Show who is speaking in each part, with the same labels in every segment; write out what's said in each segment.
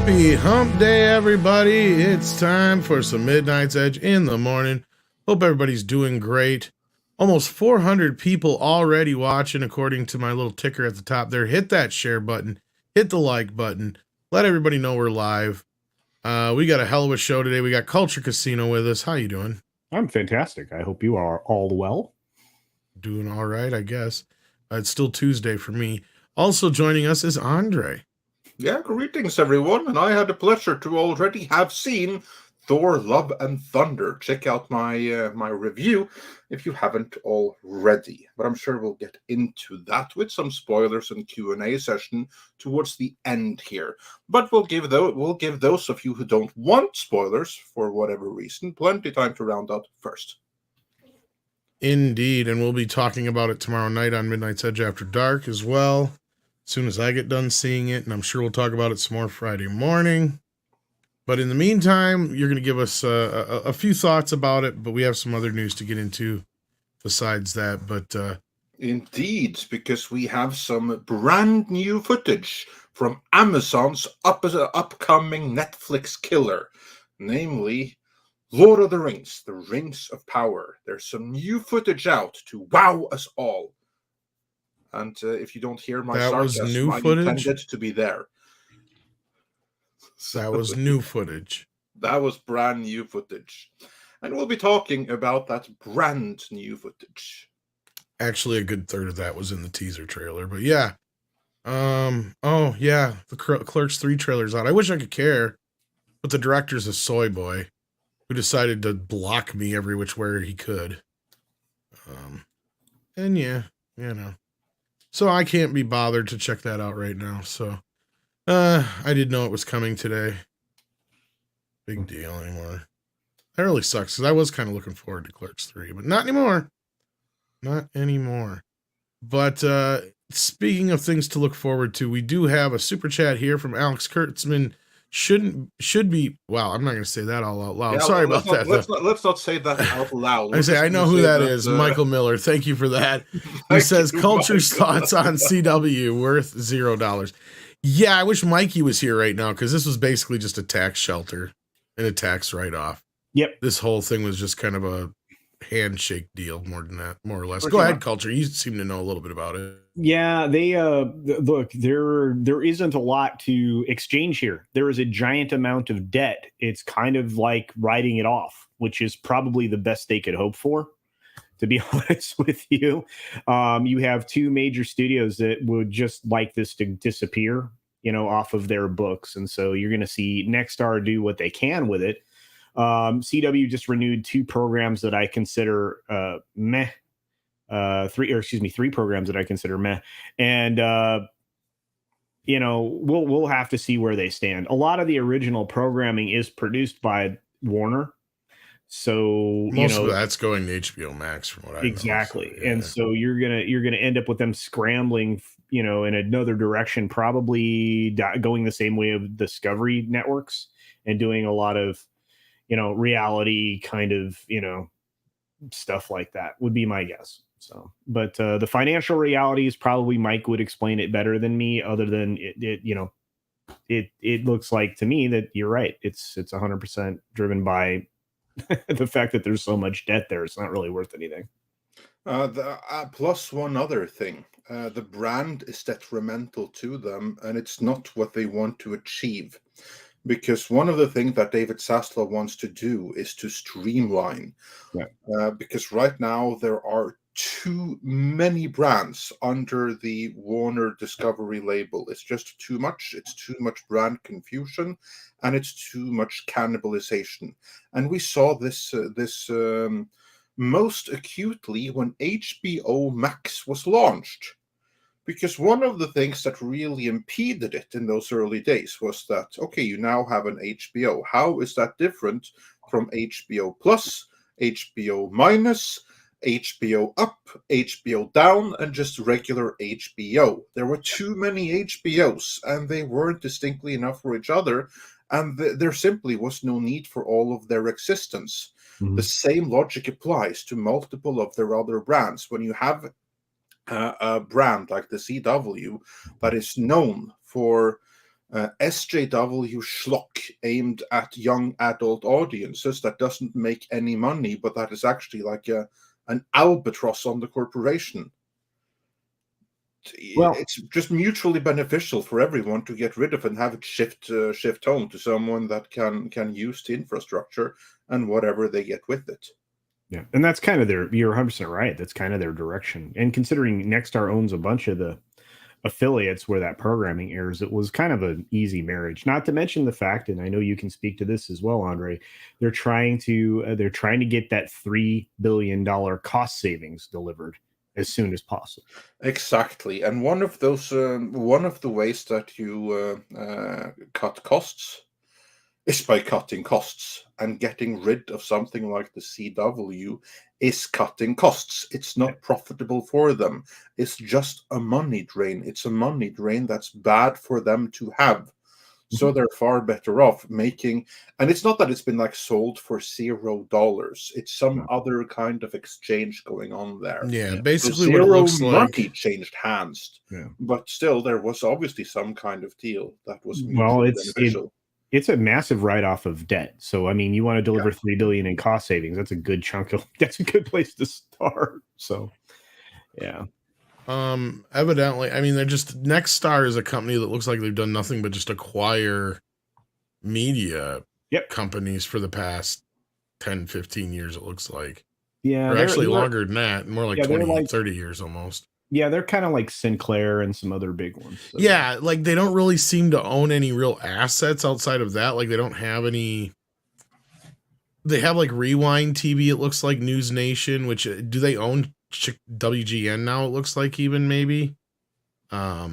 Speaker 1: Happy hump day, everybody. It's time for some Midnight's Edge in the morning. Hope everybody's doing great. Almost 400 people already watching, according to my little ticker at the top there. Hit that share button. Hit the like button. Let everybody know we're live. We got a hell of a show today. We got Culture Casino with us. How you doing?
Speaker 2: I'm fantastic. I hope you are all well.
Speaker 1: Doing all right, I guess. It's still Tuesday for me. Also joining us is Andre.
Speaker 3: Yeah, greetings everyone, and I had the pleasure to already have seen Thor: Love and Thunder. Check out my my review if you haven't already. But I'm sure we'll get into that with some spoilers and Q&A session towards the end here. But we'll give those of you who don't want spoilers for whatever reason plenty time to round out first.
Speaker 1: Indeed, and we'll be talking about it tomorrow night on Midnight's Edge After Dark as well. As soon as I get done seeing it, and I'm sure we'll talk about it some more Friday morning. But in the meantime, you're going to give us a few thoughts about it, but we have some other news to get into besides that. But
Speaker 3: Indeed, because we have some brand new footage from Amazon's upcoming Netflix killer, namely Lord of the Rings, The Rings of Power. There's some new footage out to wow us all. And if you don't hear my sarcasm, I intended to be there.
Speaker 1: That was new footage.
Speaker 3: That was brand new footage. And we'll be talking about that brand new footage.
Speaker 1: Actually, a good third of that was in the teaser trailer. But yeah. Oh, yeah. The Clerks 3 trailer's out. I wish I could care. But the director's a soy boy who decided to block me every which way he could. And yeah, you know. So I can't be bothered to check that out right now. So I didn't know it was coming today. Big deal anymore. That really sucks because I was kind of looking forward to Clerks 3, but not anymore. Not anymore. But speaking of things to look forward to, we do have a super chat here from Alex Kurtzman. Should be, wow, I'm not going to say that all out loud.
Speaker 3: Yeah,
Speaker 1: sorry about that.
Speaker 3: Let's not say that out loud.
Speaker 1: I know who that is. Michael Miller. Thank you for that. He says, Culture's thoughts on CW worth $0. Yeah, I wish Mikey was here right now because this was basically just a tax shelter and a tax write-off.
Speaker 2: Yep.
Speaker 1: This whole thing was just kind of a handshake deal, more than that, more or less. Go ahead, Culture. You seem to know a little bit about it.
Speaker 2: Yeah, they look, there isn't a lot to exchange here. There is a giant amount of debt. It's kind of like writing it off, which is probably the best they could hope for, to be honest with you. You have two major studios that would just like this to disappear, off of their books. And so you're going to see Nexstar do what they can with it. CW just renewed two programs that I consider meh. Three programs that I consider meh. And we'll have to see where they stand. A lot of the original programming is produced by Warner. So
Speaker 1: most of that's going to HBO Max from what I know.
Speaker 2: Exactly. So, yeah. And so you're gonna end up with them scrambling, in another direction, probably going the same way of Discovery networks and doing a lot of reality kind of, stuff like that would be my guess. So, but the financial realities, probably Mike would explain it better than me, other than it looks like to me that you're right. It's 100% driven by the fact that there's so much debt there. It's not really worth anything.
Speaker 3: Plus one other thing, the brand is detrimental to them, and it's not what they want to achieve. Because one of the things that David Zaslav wants to do is to streamline. Yeah. Because right now there are too many brands under the Warner Discovery label. It's just too much. It's too much brand confusion, and it's too much cannibalization. And we saw this most acutely when HBO Max was launched. Because one of the things that really impeded it in those early days was that, okay, you now have an HBO. How is that different from HBO Plus, HBO Minus, HBO Up, HBO Down, and just regular HBO? There were too many HBOs, and they weren't distinctly enough for each other, and there simply was no need for all of their existence. Mm-hmm. The same logic applies to multiple of their other brands. When you have a brand like the CW that is known for SJW schlock aimed at young adult audiences that doesn't make any money, but that is actually like an albatross on the corporation.
Speaker 2: Well,
Speaker 3: it's just mutually beneficial for everyone to get rid of and have it shift home to someone that can use the infrastructure and whatever they get with it.
Speaker 2: Yeah, and that's kind of you're 100% right. That's kind of their direction. And considering Nexstar owns a bunch of the affiliates where that programming airs, it was kind of an easy marriage. Not to mention the fact, and I know you can speak to this as well, Andre, they're trying to get that $3 billion cost savings delivered as soon as possible.
Speaker 3: Exactly, and one of the ways that you cut costs is by cutting costs, and getting rid of something like the CW is cutting costs. It's not profitable for them. It's just a money drain. It's a money drain that's bad for them to have. So they're far better off making, and it's not that it's been like sold for $0. It's some other kind of exchange going on there.
Speaker 1: Yeah, basically
Speaker 3: so
Speaker 1: what it
Speaker 3: zero
Speaker 1: looks like.
Speaker 3: money changed hands, but still there was obviously some kind of deal that was mutually beneficial.
Speaker 2: It's a massive write-off of debt. So, I mean, you want to deliver $3 billion in cost savings. That's a good chunk of. That's a good place to start. So, yeah.
Speaker 1: Evidently, I mean, they're just Nexstar is a company that looks like they've done nothing but just acquire media companies for the past 10, 15 years. It looks like, or actually longer than that, more like 20, 30 years almost.
Speaker 2: Yeah, they're kind of like Sinclair and some other big ones. So.
Speaker 1: Yeah, like they don't really seem to own any real assets outside of that. Like they don't have any. They have like Rewind TV. It looks like News Nation. Which do they own WGN now? It looks like even maybe. Yeah,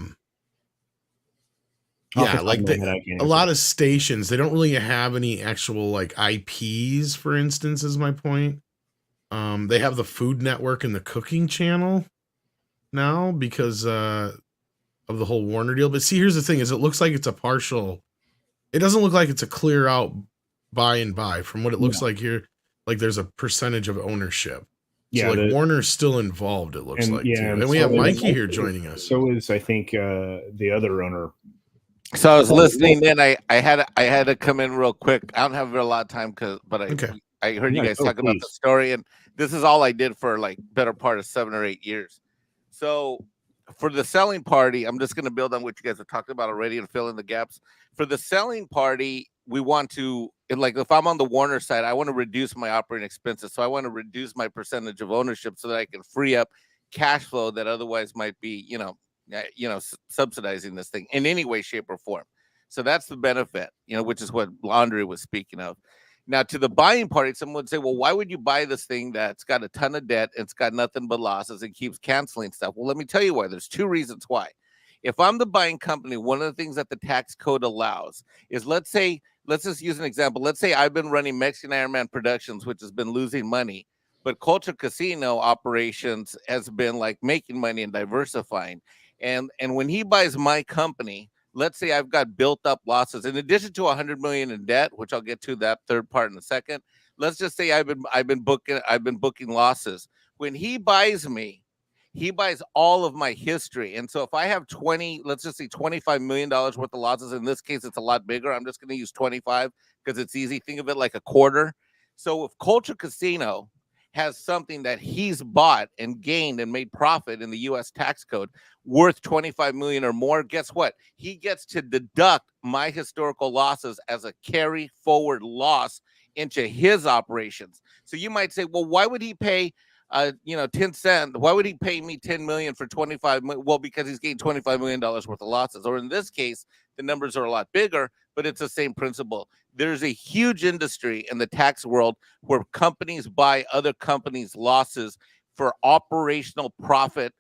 Speaker 1: like a lot of stations. They don't really have any actual like IPs. For instance, is my point. They have the Food Network and the Cooking Channel now because of the whole Warner deal. But see, here's the thing: is it looks like it's a partial. It doesn't look like it's a clear out buy and buy from what it looks like here. Like there's a percentage of ownership. So like Warner's still involved. It looks like too. And we have Mikey here joining us.
Speaker 2: So is I think the other owner.
Speaker 4: So I was listening in. I had to come in real quick. I don't have a lot of time but I heard you guys talk about the story, and this is all I did for like better part of 7 or 8 years. So for the selling party, I'm just going to build on what you guys have talked about already and fill in the gaps. For the selling party, we want to, like, if I'm on the Warner side, I want to reduce my operating expenses. So I want to reduce my percentage of ownership so that I can free up cash flow that otherwise might be, subsidizing this thing in any way, shape, or form. So that's the benefit, which is what Andre was speaking of. Now, to the buying party, someone would say, well, why would you buy this thing that's got a ton of debt and it's got nothing but losses and keeps canceling stuff? Well, let me tell you why. There's 2 reasons why. If I'm the buying company, one of the things that the tax code allows is, let's just use an example. Let's say I've been running Mexican Iron Man Productions, which has been losing money, but Culture Casino Operations has been like making money and diversifying. And when he buys my company, let's say I've got built up losses in addition to $100 million in debt, which I'll get to that third part in a second. Let's just say I've been booking losses. When he buys me, he buys all of my history. And so if I have let's just say $25 million worth of losses, in this case, it's a lot bigger. I'm just going to use 25 because it's easy. Think of it like a quarter. So if Culture Casino has something that he's bought and gained and made profit in the U.S. tax code worth 25 million or more, guess what? He gets to deduct my historical losses as a carry forward loss into his operations. So you might say, well, why would he pay 10 cents? Why would he pay me 10 million for 25 million? Well, because he's gained $25 million worth of losses. Or in this case, the numbers are a lot bigger, but it's the same principle. There's a huge industry in the tax world where companies buy other companies' losses for operational profit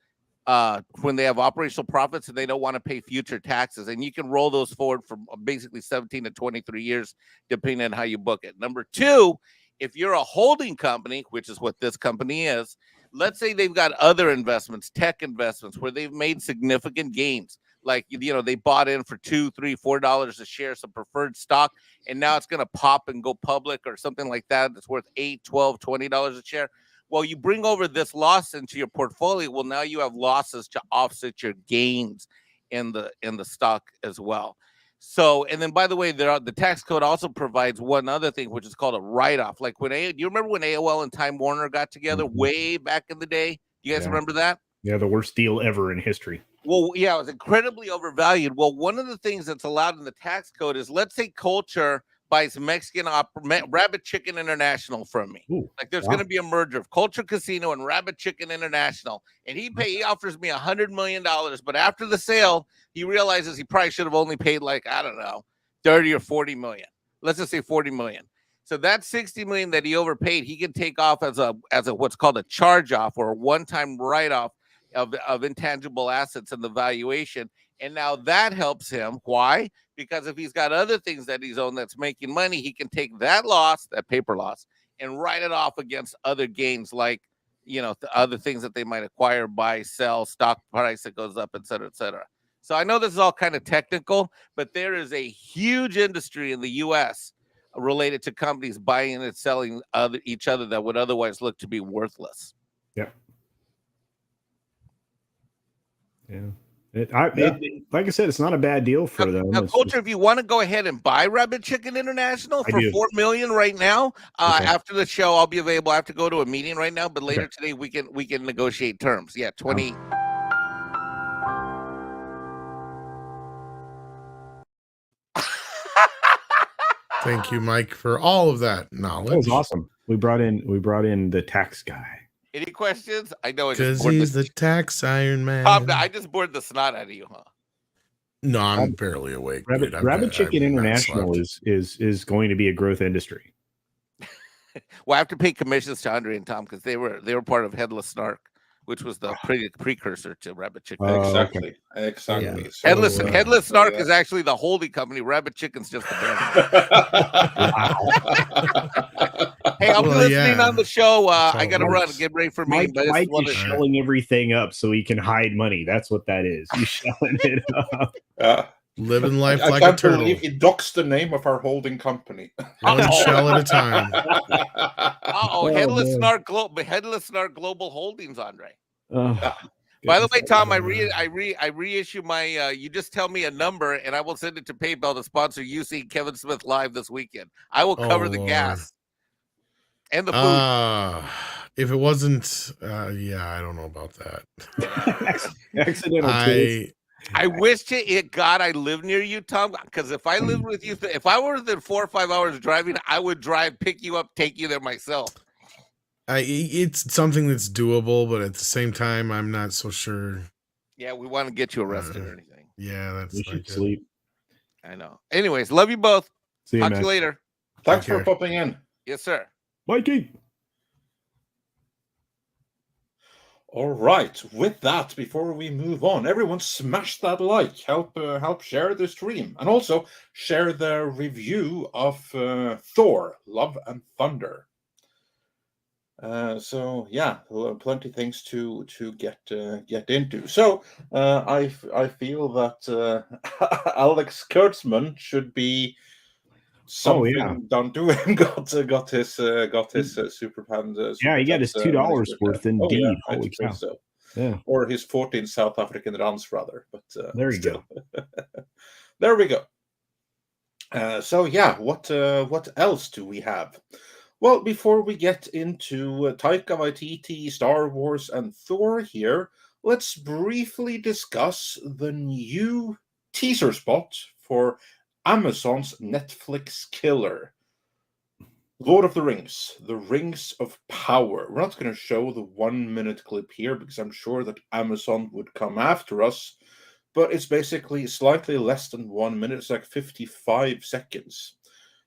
Speaker 4: when they have operational profits and they don't want to pay future taxes. And you can roll those forward for basically 17 to 23 years, depending on how you book it. Number 2, if you're a holding company, which is what this company is, let's say they've got other investments, tech investments, where they've made significant gains. Like, they bought in for $2, $3, $4 a share, some preferred stock, and now it's going to pop and go public or something like that. It's worth $8, $12, $20 a share. Well, you bring over this loss into your portfolio. Well, now you have losses to offset your gains in the stock as well. So, and then by the way, the tax code also provides one other thing, which is called a write-off. Like do you remember when AOL and Time Warner got together way back in the day? You guys remember that?
Speaker 2: Yeah, the worst deal ever in history.
Speaker 4: Well, yeah, it was incredibly overvalued. Well, one of the things that's allowed in the tax code is, let's say Culture buys Rabbit Chicken International from me.
Speaker 2: Ooh,
Speaker 4: like there's going to be a merger of Culture Casino and Rabbit Chicken International, and he offers me $100 million, but after the sale, he realizes he probably should have only paid, like, I don't know, 30 or 40 million. Let's just say 40 million. So that 60 million that he overpaid, he can take off as a what's called a charge off, or a one-time write-off of intangible assets and the valuation. And now that helps him. Why? Because if he's got other things that he's owned that's making money, he can take that loss, that paper loss, and write it off against other gains, like, the other things that they might acquire, buy, sell, stock price that goes up, et cetera, et cetera. So I know this is all kind of technical, but there is a huge industry in the U.S. related to companies buying and selling each other that would otherwise look to be worthless.
Speaker 2: Yeah. Like I said, it's not a bad deal for them.
Speaker 4: Now, Culture, if you want to go ahead and buy Rabbit Chicken International for $4 million right now, after the show, I'll be available. I have to go to a meeting right now, but later today we can negotiate terms. Yeah, 20.
Speaker 1: Thank you, Mike, for all of that knowledge.
Speaker 2: That was awesome. We brought in the tax guy.
Speaker 4: Any questions? I know
Speaker 1: because he's the tax Iron Man.
Speaker 4: I just bored the snot out of you, huh?
Speaker 1: No, I'm barely awake.
Speaker 2: Rabbit Chicken International is going to be a growth industry.
Speaker 4: Well, I have to pay commissions to Andre and Tom because they were part of Headless Snark, which was the precursor to Rabbit Chicken.
Speaker 3: Exactly. Yeah.
Speaker 4: So, Headless Snark is actually the holding company. Rabbit Chicken's just the brand. Hey, I'll be listening on the show. I got to run. Get ready for me.
Speaker 2: Mike is shelling everything up so he can hide money. That's what that is. He's shelling it up.
Speaker 1: Living life like
Speaker 3: a
Speaker 1: turtle.
Speaker 3: He docks the name of our holding company.
Speaker 1: One shell at a time.
Speaker 4: Headless Snark Global Holdings, Andre. By the way, Tom, I reissue my. You just tell me a number, and I will send it to PayPal to sponsor you seeing Kevin Smith live this weekend. I will cover the gas and the food.
Speaker 1: If it wasn't, I don't know about that.
Speaker 2: Accidental.
Speaker 4: I wish to God I lived near you, Tom, because if I lived with you, if I were within 4 or 5 hours driving, I would drive, pick you up, take you there myself.
Speaker 1: It's something that's doable, but at the same time, I'm not so sure.
Speaker 4: Yeah, we want to get you arrested or anything.
Speaker 1: Yeah, that's
Speaker 2: we should sleep.
Speaker 4: I know. Anyways, love you both. Talk to you later.
Speaker 3: Thanks for popping in.
Speaker 4: Yes, sir.
Speaker 2: Mikey.
Speaker 3: All right. With that, before we move on, everyone smash that like. Help share the stream, and also share the review of Thor: Love and Thunder. Plenty things to get into. So I feel that Alex Kurtzman should be something done to him. Got his super panda.
Speaker 2: He got his $2 worth indeed. Holy cow!
Speaker 3: So. Yeah, or his 14 South African runs rather. But
Speaker 2: there you go.
Speaker 3: There we go. What else do we have? Well, before we get into Taika Waititi, Star Wars, and Thor here, let's briefly discuss the new teaser spot for Amazon's Netflix killer, Lord of the Rings, The Rings of Power. We're not going to show the 1-minute clip here because I'm sure that Amazon would come after us, but it's basically slightly less than 1 minute. It's like 55 seconds.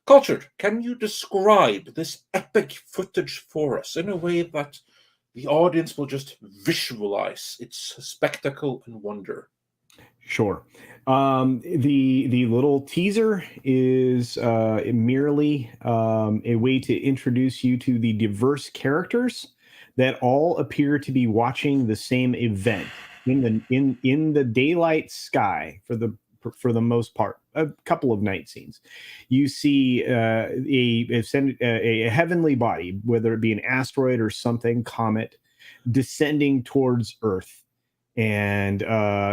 Speaker 3: Cultured, can you describe this epic footage for us in a way that the audience will just visualize its spectacle and wonder?
Speaker 2: Sure. The little teaser is merely a way to introduce you to the diverse characters that all appear to be watching the same event in the daylight sky for the most part. A couple of night scenes. You see a heavenly body, whether it be an asteroid or something, comet, descending towards Earth. and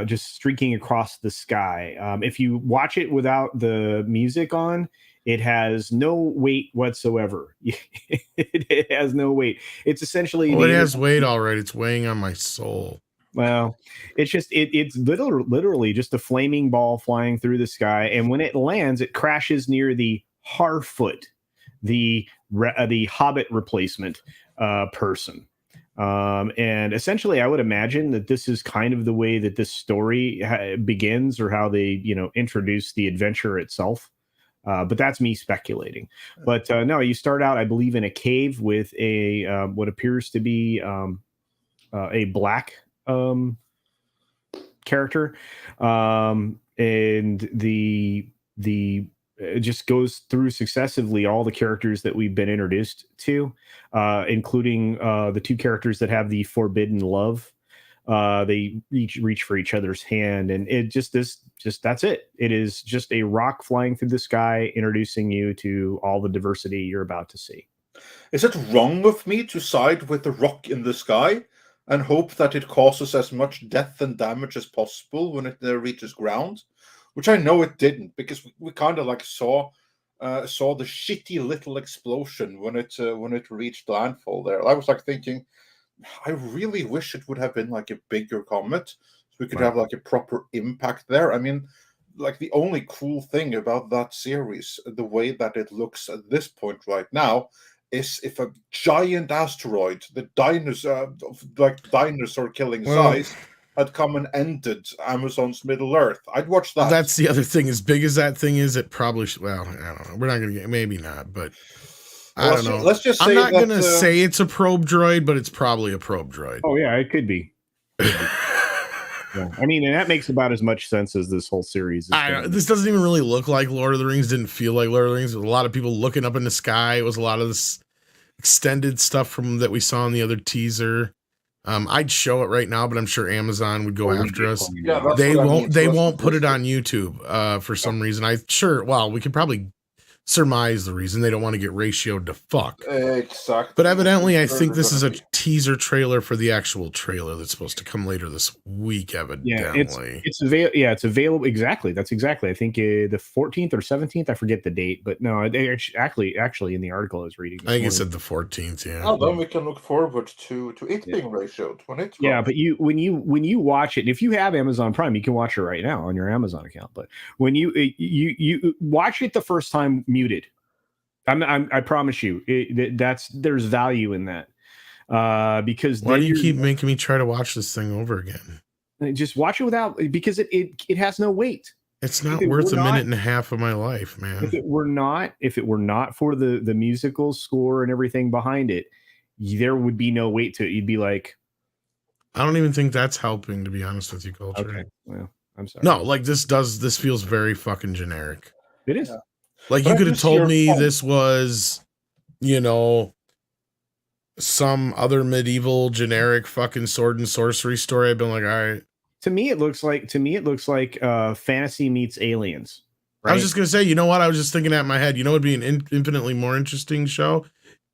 Speaker 2: just streaking across the sky. If you watch it without the music on, it has no weight whatsoever. It has no weight. It's essentially
Speaker 1: it has weight already. It's weighing on my soul.
Speaker 2: Well, it's just it's literally just a flaming ball flying through the sky, and when it lands, it crashes near the Harfoot, the Hobbit replacement person. And essentially, I would imagine that this is kind of the way that this story begins, or how they, introduce the adventure itself. But that's me speculating. But no, you start out, I believe, in a cave with a what appears to be a black character, and the it just goes through successively all the characters that we've been introduced to, including the two characters that have the forbidden love. They reach for each other's hand, and it that's it. It is just a rock flying through the sky, introducing you to all the diversity you're about to see.
Speaker 3: Is it wrong of me to side with the rock in the sky and hope that it causes as much death and damage as possible when it reaches ground? Which I know it didn't, because we kind of like saw the shitty little explosion when it reached landfall there. I was like thinking, I really wish it would have been like a bigger comet, so we could have like a proper impact there. I mean, like the only cool thing about that series, the way that it looks at this point right now, is if a giant asteroid, the dinosaur killing size, had come and ended Amazon's Middle Earth. I'd watch that.
Speaker 1: That's the other thing. As big as that thing is, it probably should. Well, I don't know. We're not going to get, maybe not, but I don't know.
Speaker 3: Let's just say
Speaker 1: I'm not going to say it's a probe droid, but it's probably a probe droid.
Speaker 2: Oh, yeah, it could be. Yeah. I mean, and that makes about as much sense as this whole series.
Speaker 1: This doesn't even really look like Lord of the Rings. Didn't feel like Lord of the Rings. There was a lot of people looking up in the sky. It was a lot of this extended stuff from that we saw in the other teaser. I'd show it right now, but I'm sure Amazon would go after us.
Speaker 3: Yeah,
Speaker 1: they won't. They won't put it on YouTube for some reason. Well, we could probably surmise the reason. They don't want to get ratioed to fuck.
Speaker 3: Exactly.
Speaker 1: But evidently, I think this is a teaser trailer for the actual trailer that's supposed to come later this week. Evidently,
Speaker 2: it's available. Exactly. That's exactly. I think the 14th or 17th. I forget the date, but no, actually in the article I was reading,
Speaker 1: I think it said the 14th. Yeah.
Speaker 3: Oh, then we can look forward to it being ratioed when it's.
Speaker 2: Yeah, but when you watch it, if you have Amazon Prime, you can watch it right now on your Amazon account. But when you watch it the first time muted, I promise you, there's value in that. Because
Speaker 1: why do you keep making me try to watch this thing over again?
Speaker 2: Just watch it without, because it has no weight.
Speaker 1: It's not worth a minute and a half of my life, man.
Speaker 2: If it were not for the musical score and everything behind it, there would be no weight to it. You'd be like,
Speaker 1: I don't even think that's helping, to be honest with you, Culture.
Speaker 2: Okay, well, I'm sorry.
Speaker 1: No, like this feels very fucking generic.
Speaker 2: It is.
Speaker 3: Yeah.
Speaker 1: Like, you could have told me this was, some other medieval generic fucking sword and sorcery story. I've been like, all right.
Speaker 2: To me, it looks like fantasy meets Aliens.
Speaker 1: Right? I was just gonna say, you know what? I was just thinking that in my head. You know, it'd be an infinitely more interesting show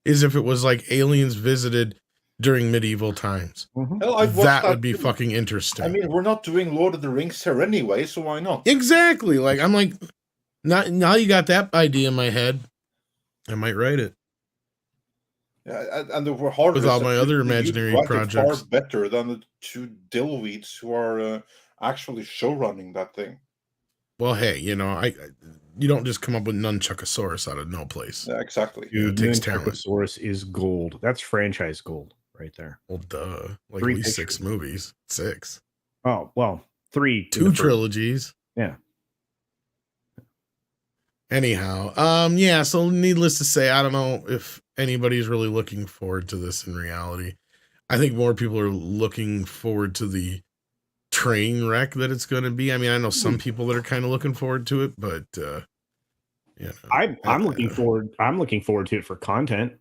Speaker 1: is if it was like aliens visited during medieval times.
Speaker 2: Mm-hmm.
Speaker 3: Hell,
Speaker 1: that would be fucking interesting.
Speaker 3: I mean, we're not doing Lord of the Rings here anyway, so why not?
Speaker 1: Exactly. Like, I'm like, now you got that idea in my head. I might write it.
Speaker 3: Yeah, and there were hard
Speaker 1: with all my other imaginary projects.
Speaker 3: Far better than the two dillweeds who are actually show running that thing.
Speaker 1: Well, hey, you don't just come up with Nunchuckosaurus out of no place.
Speaker 3: Yeah, exactly.
Speaker 1: It takes talent.
Speaker 2: Nunchuckosaurus is gold. That's franchise gold right there.
Speaker 1: Well, duh. Like at least 6 movies. 6.
Speaker 2: Oh, well, 3.
Speaker 1: 2 trilogies.
Speaker 2: Yeah.
Speaker 1: Anyhow, yeah, so needless to say, I don't know if anybody's really looking forward to this in reality. I think more people are looking forward to the train wreck that it's going to be. I mean, I know some people that are kind of looking forward to it, but
Speaker 2: I'm looking forward to it for content.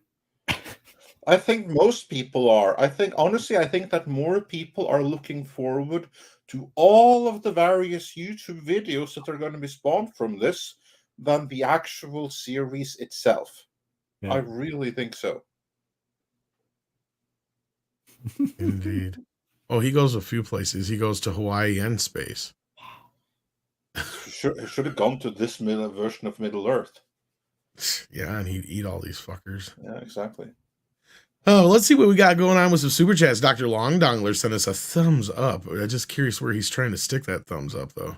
Speaker 3: I think most people are. I think that more people are looking forward to all of the various YouTube videos that are going to be spawned from this than the actual series itself. Yeah. I really think so.
Speaker 1: Indeed. Oh, he goes a few places. He goes to Hawaii and space.
Speaker 3: Should have gone to this version of Middle Earth.
Speaker 1: Yeah, and he'd eat all these fuckers.
Speaker 3: Yeah, exactly.
Speaker 1: Oh, let's see what we got going on with some super chats. Dr. Longdongler sent us a thumbs up. I'm just curious where he's trying to stick that thumbs up, though.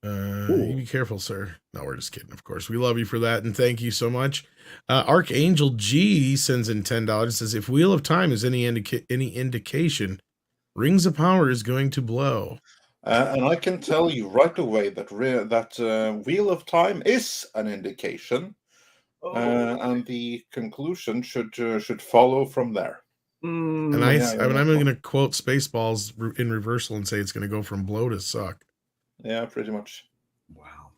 Speaker 1: You be careful, sir. No, we're just kidding, of course. We love you for that, and thank you so much. Archangel G sends in $10. Says, if Wheel of Time is any indication, Rings of Power is going to blow.
Speaker 3: And I can tell you right away that Wheel of Time is an indication, and the conclusion should follow from there.
Speaker 1: And I'm going to quote Spaceballs in reversal and say it's going to go from blow to suck.
Speaker 3: Yeah, pretty much.
Speaker 2: Wow.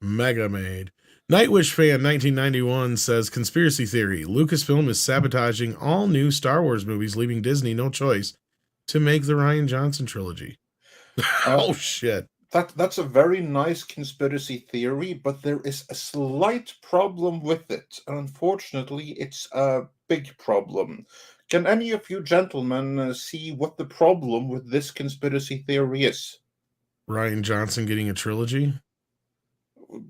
Speaker 1: Mega Made. Nightwish Fan 1991 says, conspiracy theory. Lucasfilm is sabotaging all new Star Wars movies, leaving Disney no choice to make the Rian Johnson trilogy. Oh, shit.
Speaker 3: That's a very nice conspiracy theory, but there is a slight problem with it. And unfortunately, it's a big problem. Can any of you gentlemen see what the problem with this conspiracy theory is?
Speaker 1: Rian Johnson getting a trilogy?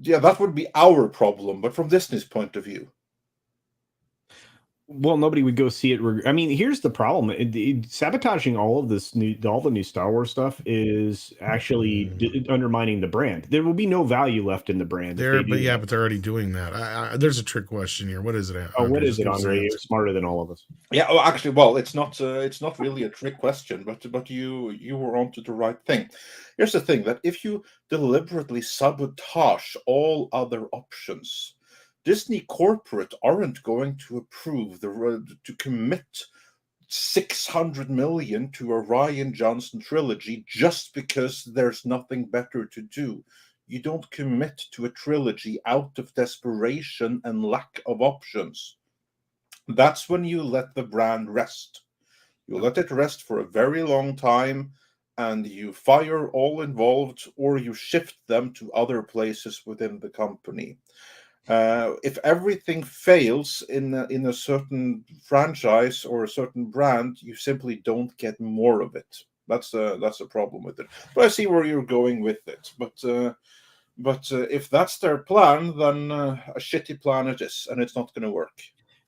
Speaker 3: Yeah, that would be our problem, but from Disney's point of view.
Speaker 2: Well, nobody would go see it. I mean, here's the problem: sabotaging all the new Star Wars stuff is actually undermining the brand. There will be no value left in the brand.
Speaker 1: But they're already doing that. There's a trick question here. What is it?
Speaker 2: What is it, Andre? You're smarter than all of us.
Speaker 3: Yeah. Oh, actually, well, it's not really a trick question, but you were onto the right thing. Here's the thing: that if you deliberately sabotage all other options, Disney corporate aren't going to approve to commit $600 million to a Rian Johnson trilogy just because there's nothing better to do. You don't commit to a trilogy out of desperation and lack of options. That's when you let the brand rest. You let it rest for a very long time, and you fire all involved, or you shift them to other places within the company. If everything fails in a certain franchise or a certain brand, you simply don't get more of it. That's a problem with it. But I see where you're going with it. But if that's their plan, then a shitty plan it is, and it's not going to work.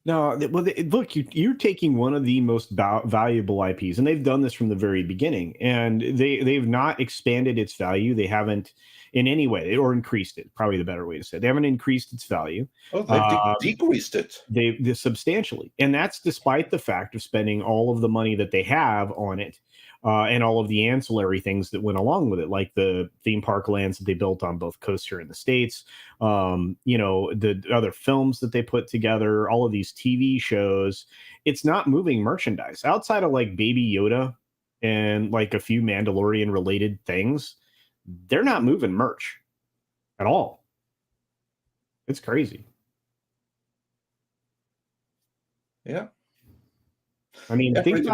Speaker 2: No, well, look, you're taking one of the most valuable IPs, and they've done this from the very beginning, and they've not expanded its value. They haven't in any way, or increased it. Probably the better way to say it. They haven't increased its value.
Speaker 3: Oh, they've decreased it.
Speaker 2: They substantially, and that's despite the fact of spending all of the money that they have on it, and all of the ancillary things that went along with it, like the theme park lands that they built on both coasts here in the States. The other films that they put together, all of these TV shows. It's not moving merchandise outside of like Baby Yoda and like a few Mandalorian related things. They're not moving merch at all. It's crazy.
Speaker 3: Yeah.
Speaker 2: I mean, think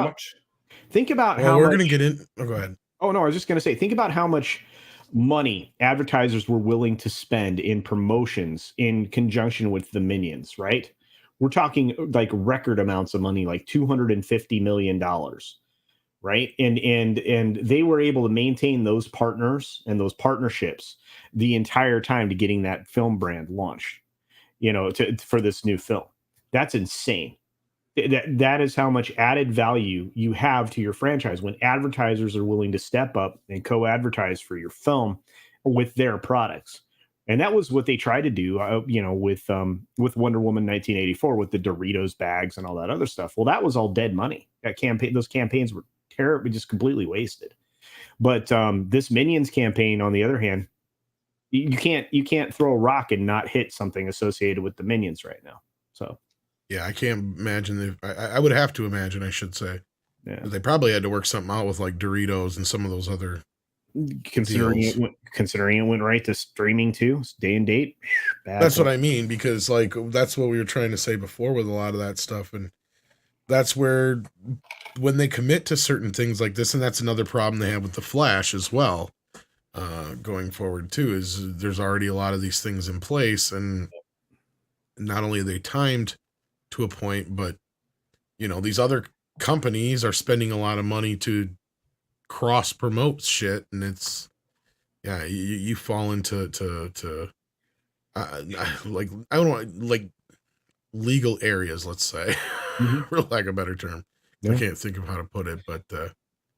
Speaker 2: about how
Speaker 1: we're going to get in. Oh, go ahead.
Speaker 2: Oh, no, I was just going to say, think about how much money advertisers were willing to spend in promotions in conjunction with the Minions, right? We're talking like record amounts of money, like $250 million. Right. And they were able to maintain those partners and those partnerships the entire time to getting that film brand launched, for this new film. That's insane. That is how much added value you have to your franchise when advertisers are willing to step up and co-advertise for your film with their products. And that was what they tried to do, with Wonder Woman 1984, with the Doritos bags and all that other stuff. Well, that was all dead money. Those campaigns were terribly, just completely wasted. But this Minions campaign, on the other hand, you can't throw a rock and not hit something associated with the Minions right now. So
Speaker 1: yeah, I can't imagine. I would have to imagine, I should say,
Speaker 2: that
Speaker 1: they probably had to work something out with like Doritos and some of those other.
Speaker 2: Considering it went right to streaming too, day and date.
Speaker 1: That's what I mean, because like that's what we were trying to say before with a lot of that stuff, and that's where when they commit to certain things like this, and that's another problem they have with the Flash as well, going forward too, is there's already a lot of these things in place, and not only are they timed to a point, but these other companies are spending a lot of money to cross promote shit, and it's you fall into like I don't want like legal areas, let's say, for lack of a better term. I can't think of how to put it, but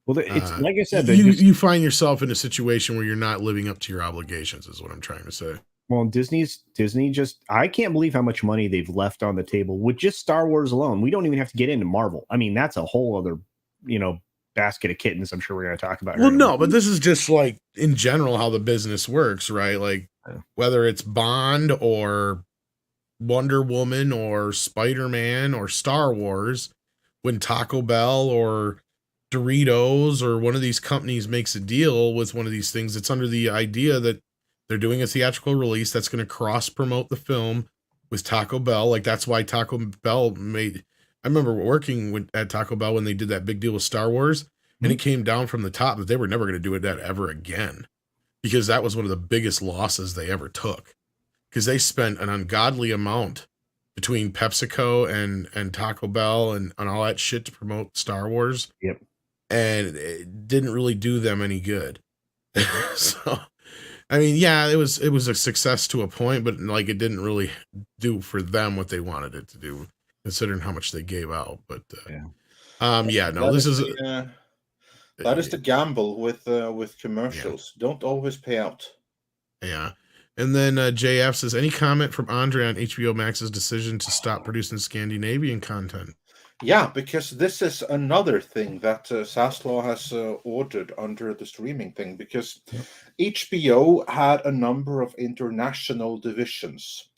Speaker 2: well, it's like I said,
Speaker 1: you find yourself in a situation where you're not living up to your obligations, is what I'm trying to say.
Speaker 2: Well, Disney just, I can't believe how much money they've left on the table with just Star Wars alone. We don't even have to get into Marvel. I mean, that's a whole other, basket of kittens I'm sure we're going to talk about.
Speaker 1: Well, no, but this is just like in general how the business works, right? Like whether it's Bond or Wonder Woman or Spider-Man or Star Wars, when Taco Bell or Doritos or one of these companies makes a deal with one of these things, it's under the idea that they're doing a theatrical release that's going to cross promote the film with Taco Bell. Like that's why Taco Bell I remember working at Taco Bell when they did that big deal with Star Wars, and it came down from the top that they were never going to do that ever again, because that was one of the biggest losses they ever took, because they spent an ungodly amount between PepsiCo and Taco Bell and all that shit to promote Star Wars.
Speaker 2: Yep.
Speaker 1: And it didn't really do them any good. So, I mean, yeah, it was a success to a point, but like it didn't really do for them what they wanted it to do, considering how much they gave out. But
Speaker 3: that is the gamble with commercials. Yeah. Don't always pay out.
Speaker 1: Yeah. And then JF says, any comment from Andre on HBO Max's decision to stop producing Scandinavian content?
Speaker 3: Yeah, because this is another thing that Saslaw has ordered under the streaming thing, because HBO had a number of international divisions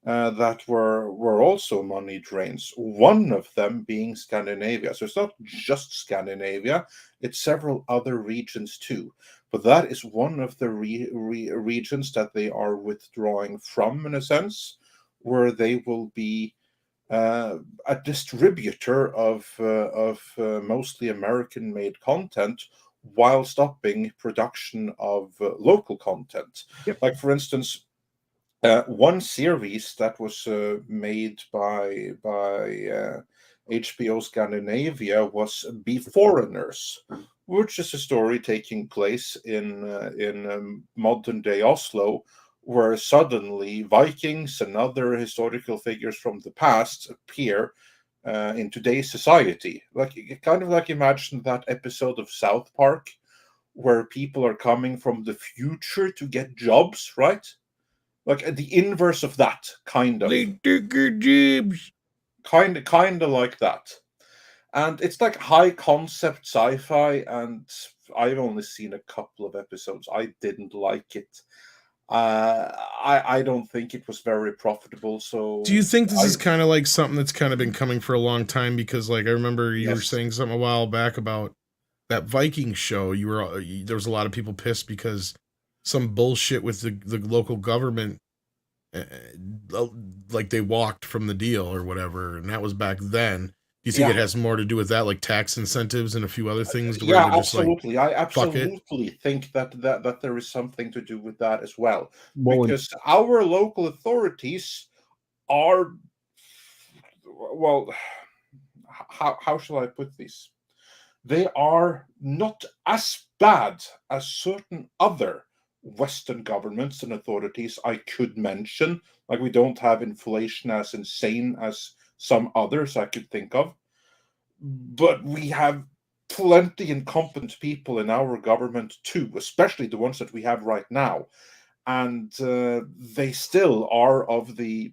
Speaker 3: that were also money drains, one of them being Scandinavia. So it's not just Scandinavia, it's several other regions too. But that is one of the regions that they are withdrawing from, in a sense, where they will be a distributor of mostly American-made content while stopping production of local content.
Speaker 2: Yep.
Speaker 3: Like, for instance, one series that was made by HBO Scandinavia was Be Foreigners, which is a story taking place in modern-day Oslo, where suddenly Vikings and other historical figures from the past appear in today's society. Like, kind of like imagine that episode of South Park where people are coming from the future to get jobs, right? Like the inverse of that, kind of.
Speaker 1: They took your jobs.
Speaker 3: Kind of like that. And it's like high concept sci-fi, and I've only seen a couple of episodes. I didn't like it. I don't think it was very profitable. So
Speaker 1: do you think this is kind of like something that's kind of been coming for a long time? Because like I remember you were saying something a while back about that Viking show. There was a lot of people pissed because some bullshit with the local government, like they walked from the deal or whatever, and that was back then. Do you think it has more to do with that, like tax incentives and a few other things?
Speaker 3: Yeah, absolutely. I absolutely think that there is something to do with that as well. Because our local authorities are, well, how shall I put this? They are not as bad as certain other Western governments and authorities I could mention. Like, we don't have inflation as insane as some others I could think of, but we have plenty incompetent people in our government too, especially the ones that we have right now, and they still are of the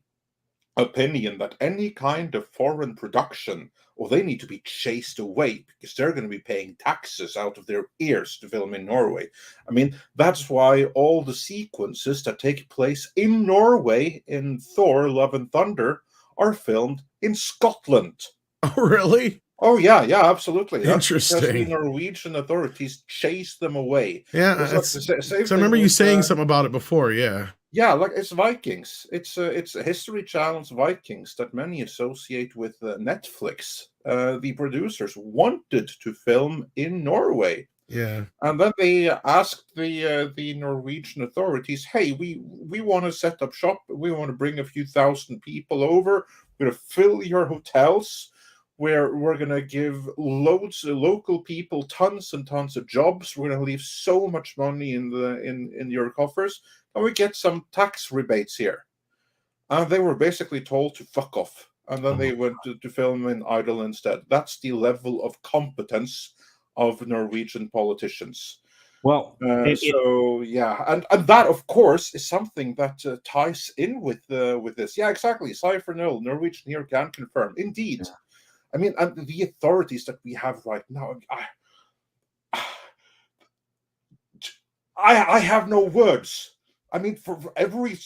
Speaker 3: opinion that any kind of foreign production, or they need to be chased away because they're going to be paying taxes out of their ears to film in Norway. I mean, that's why all the sequences that take place in Norway in Thor, Love and Thunder are filmed in Scotland.
Speaker 1: Oh, really?
Speaker 3: Oh, yeah, absolutely.
Speaker 1: Interesting.
Speaker 3: That's because the Norwegian authorities chase them away.
Speaker 1: Yeah, I remember you saying something about it before, yeah.
Speaker 3: Yeah, like it's Vikings. It's a History Channel's Vikings that many associate with Netflix. The producers wanted to film in Norway.
Speaker 1: Yeah.
Speaker 3: And then they asked the Norwegian authorities, hey, we want to set up shop. We want to bring a few thousand people over. We're going to fill your hotels. where we're going to give loads of local people tons and tons of jobs. We're going to leave so much money in your coffers, and we get some tax rebates here. And they were basically told to fuck off. And then they went to film in Idle instead. That's the level of competence of Norwegian politicians.
Speaker 2: Well,
Speaker 3: and that, of course, is something that ties in with this. Yeah, exactly. Cypher nil. Norwegian here can confirm. Indeed. Yeah. I mean, and the authorities that we have right now, I have no words. I mean, for every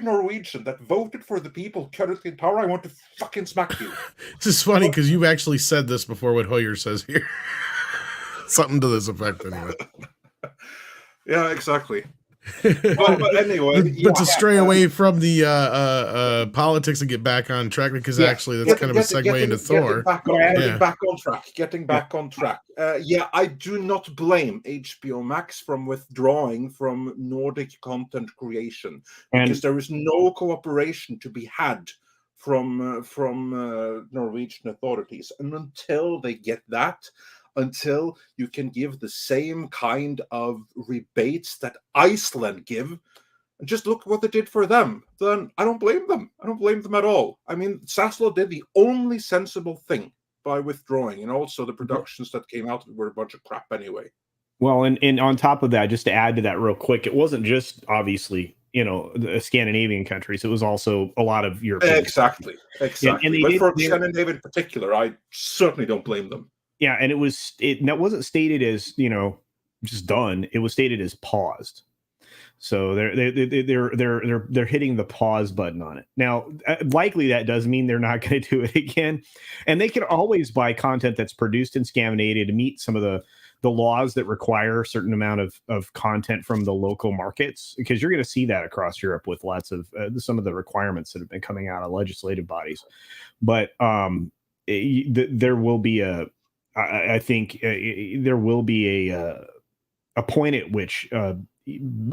Speaker 3: Norwegian that voted for the people currently in power, I want to fucking smack you.
Speaker 1: This is funny because you've actually said this before what Hoyer says here. Something to this effect, anyway.
Speaker 3: Yeah, exactly. but anyway,
Speaker 1: but to stray away from the politics and get back on track, because actually that's kind of a segue into Thor.
Speaker 3: Getting back on track. I do not blame HBO Max from withdrawing from Nordic content creation, because there is no cooperation to be had from Norwegian authorities, and until they get that, until you can give the same kind of rebates that Iceland give, and just look what they did for them, then I don't blame them. I don't blame them at all. I mean, Saslo did the only sensible thing by withdrawing, and also the productions that came out were a bunch of crap anyway.
Speaker 2: Well, and on top of that, just to add to that real quick, it wasn't just obviously, the Scandinavian countries. It was also a lot of European.
Speaker 3: Exactly. Yeah, but for Scandinavia in particular, I certainly don't blame them.
Speaker 2: Yeah, and that wasn't stated as just done. It was stated as paused. So they're hitting the pause button on it. Now, likely that does mean they're not going to do it again, and they can always buy content that's produced in Scandinavia to meet some of the laws that require a certain amount of content from the local markets, because you're going to see that across Europe with lots of some of the requirements that have been coming out of legislative bodies. But there will be I think there will be a point at which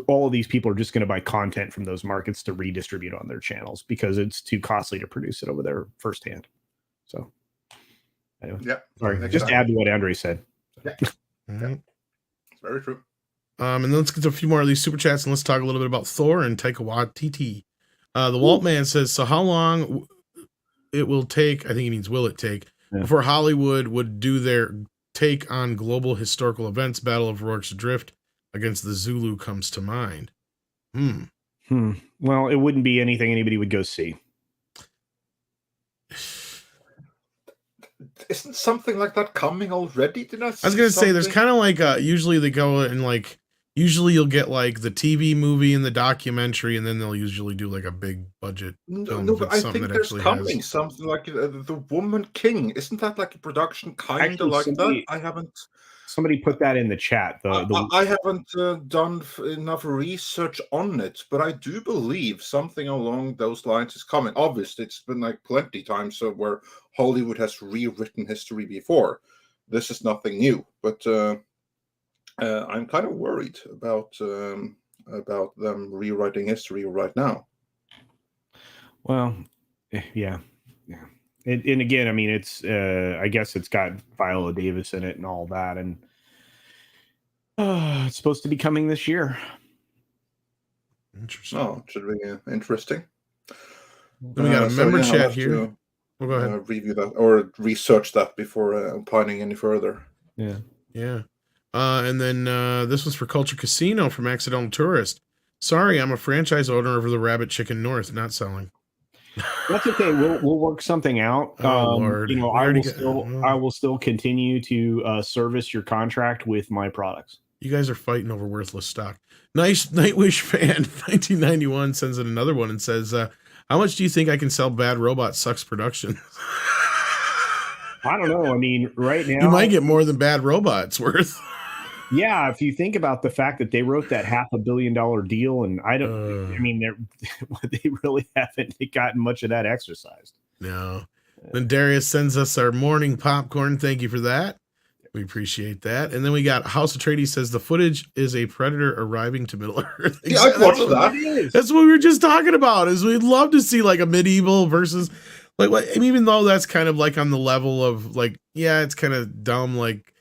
Speaker 2: all of these people are just going to buy content from those markets to redistribute on their channels, because it's too costly to produce it over there firsthand. So, anyway, sorry, just add to what Andre said.
Speaker 3: Yeah, it's very true.
Speaker 1: And then let's get to a few more of these super chats, and let's talk a little bit about Thor and Taika Waititi. The Walt Man says, so how long it will take, I think he means will it take, before Hollywood would do their take on global historical events? Battle of Rorke's Drift against the Zulu comes to mind.
Speaker 2: Well, it wouldn't be anything anybody would go see.
Speaker 3: Isn't something like that coming already?
Speaker 1: I was going to say, there's kind of like, usually they go and like, usually you'll get like the TV movie and the documentary, and then they'll usually do like a big budget film.
Speaker 3: No, but I think there's coming something like The Woman King. Isn't that like a production kind of like that? I haven't.
Speaker 2: Somebody put that in the chat.
Speaker 3: I haven't done enough research on it, but I do believe something along those lines is coming. Obviously, it's been like plenty times where Hollywood has rewritten history before. This is nothing new, but I'm kind of worried about them rewriting history right now.
Speaker 2: Well, yeah. And again, I mean, it's I guess it's got Viola Davis in it and all that, and it's supposed to be coming this year.
Speaker 1: Interesting.
Speaker 3: Oh, it should be interesting.
Speaker 1: Then we got a member chat here. We'll go ahead.
Speaker 3: Review that or research that before opining any further.
Speaker 1: Yeah. And then this was for Culture Casino from Accidental Tourist. Sorry, I'm a franchise owner of the Rabbit Chicken North, not selling.
Speaker 2: That's okay. We'll work something out.
Speaker 1: Lord.
Speaker 2: I will still continue to service your contract with my products.
Speaker 1: You guys are fighting over worthless stock. Nice Nightwish fan 1991 sends in another one and says, how much do you think I can sell Bad Robot Sucks Productions?
Speaker 2: I don't know. I mean, right now
Speaker 1: you might get more than Bad Robot's worth.
Speaker 2: Yeah, if you think about the fact that they wrote that $500 million deal, and I mean, they really haven't gotten much of that exercised.
Speaker 1: No. Then Darius sends us our morning popcorn. Thank you for that. We appreciate that. And then we got House of Atreides says the footage is a predator arriving to Middle Earth.
Speaker 3: Yeah, I watched that.
Speaker 1: That's what we were just talking about. Is we'd love to see like a medieval versus Like, what? Even though that's kind of like on the level of like, yeah, it's kind of dumb. Like,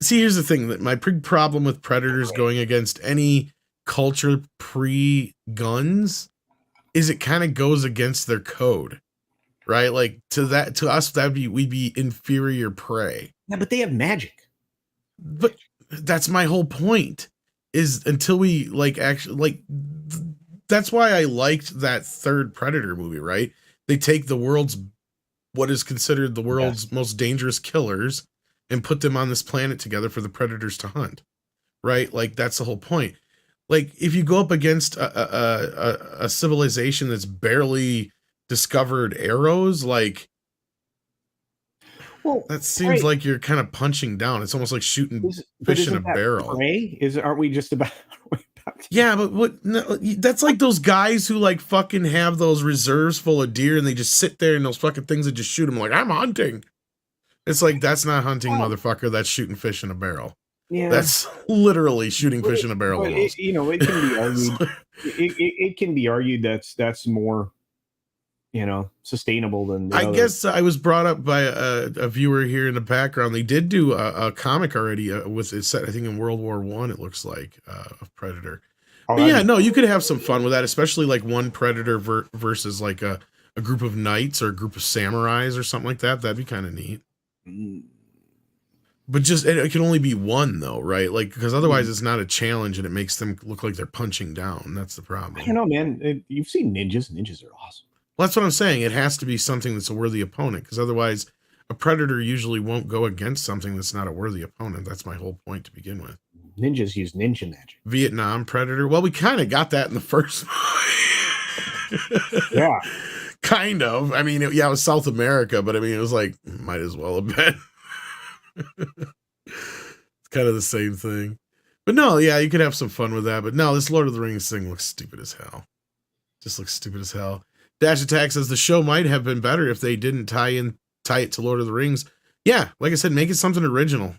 Speaker 1: see, here's the thing: that my big problem with Predators going against any culture pre-guns is it kind of goes against their code, right? Like to us, we'd be inferior prey.
Speaker 2: Yeah, but they have magic.
Speaker 1: But that's my whole point. Is until we like actually like. That's why I liked that third Predator movie, right? They take what is considered the world's most dangerous killers and put them on this planet together for the predators to hunt, right? Like, that's the whole point. Like, if you go up against a civilization that's barely discovered arrows, like, well, that seems like you're kind of punching down. It's almost like shooting fish in a barrel.
Speaker 2: Aren't we just about...
Speaker 1: Yeah, but what? No, that's like those guys who like fucking have those reserves full of deer and they just sit there and those fucking things that just shoot them like, I'm hunting. It's like, that's not hunting, motherfucker. That's shooting fish in a barrel. Yeah, that's literally shooting fish in a barrel.
Speaker 2: It can be argued. it can be argued that's more, sustainable than.
Speaker 1: I guess I was brought up by a viewer here in the background. They did do a comic already with it set, I think, in World War I. It looks like of Predator. But yeah, no, you could have some fun with that, especially like one Predator versus like a group of knights or a group of samurais or something like that. That'd be kind of neat. But just it can only be one though, right? Like, because otherwise it's not a challenge and it makes them look like they're punching down. That's the problem.
Speaker 2: I don't know, man. You've seen ninjas. Ninjas are awesome.
Speaker 1: Well, that's what I'm saying. It has to be something that's a worthy opponent, because otherwise a predator usually won't go against something that's not a worthy opponent. That's my whole point to begin with.
Speaker 2: Ninjas use ninja magic.
Speaker 1: Vietnam Predator. Well, we kind of got that in the first
Speaker 2: movie. Yeah.
Speaker 1: Kind of. I mean, it was South America, but I mean, it was like, might as well have been. It's kind of the same thing. But no, yeah, you could have some fun with that. But no, this Lord of the Rings thing looks stupid as hell. Just looks stupid as hell. Dash Attack says the show might have been better if they didn't tie it to Lord of the Rings. Yeah, like I said, make it something original.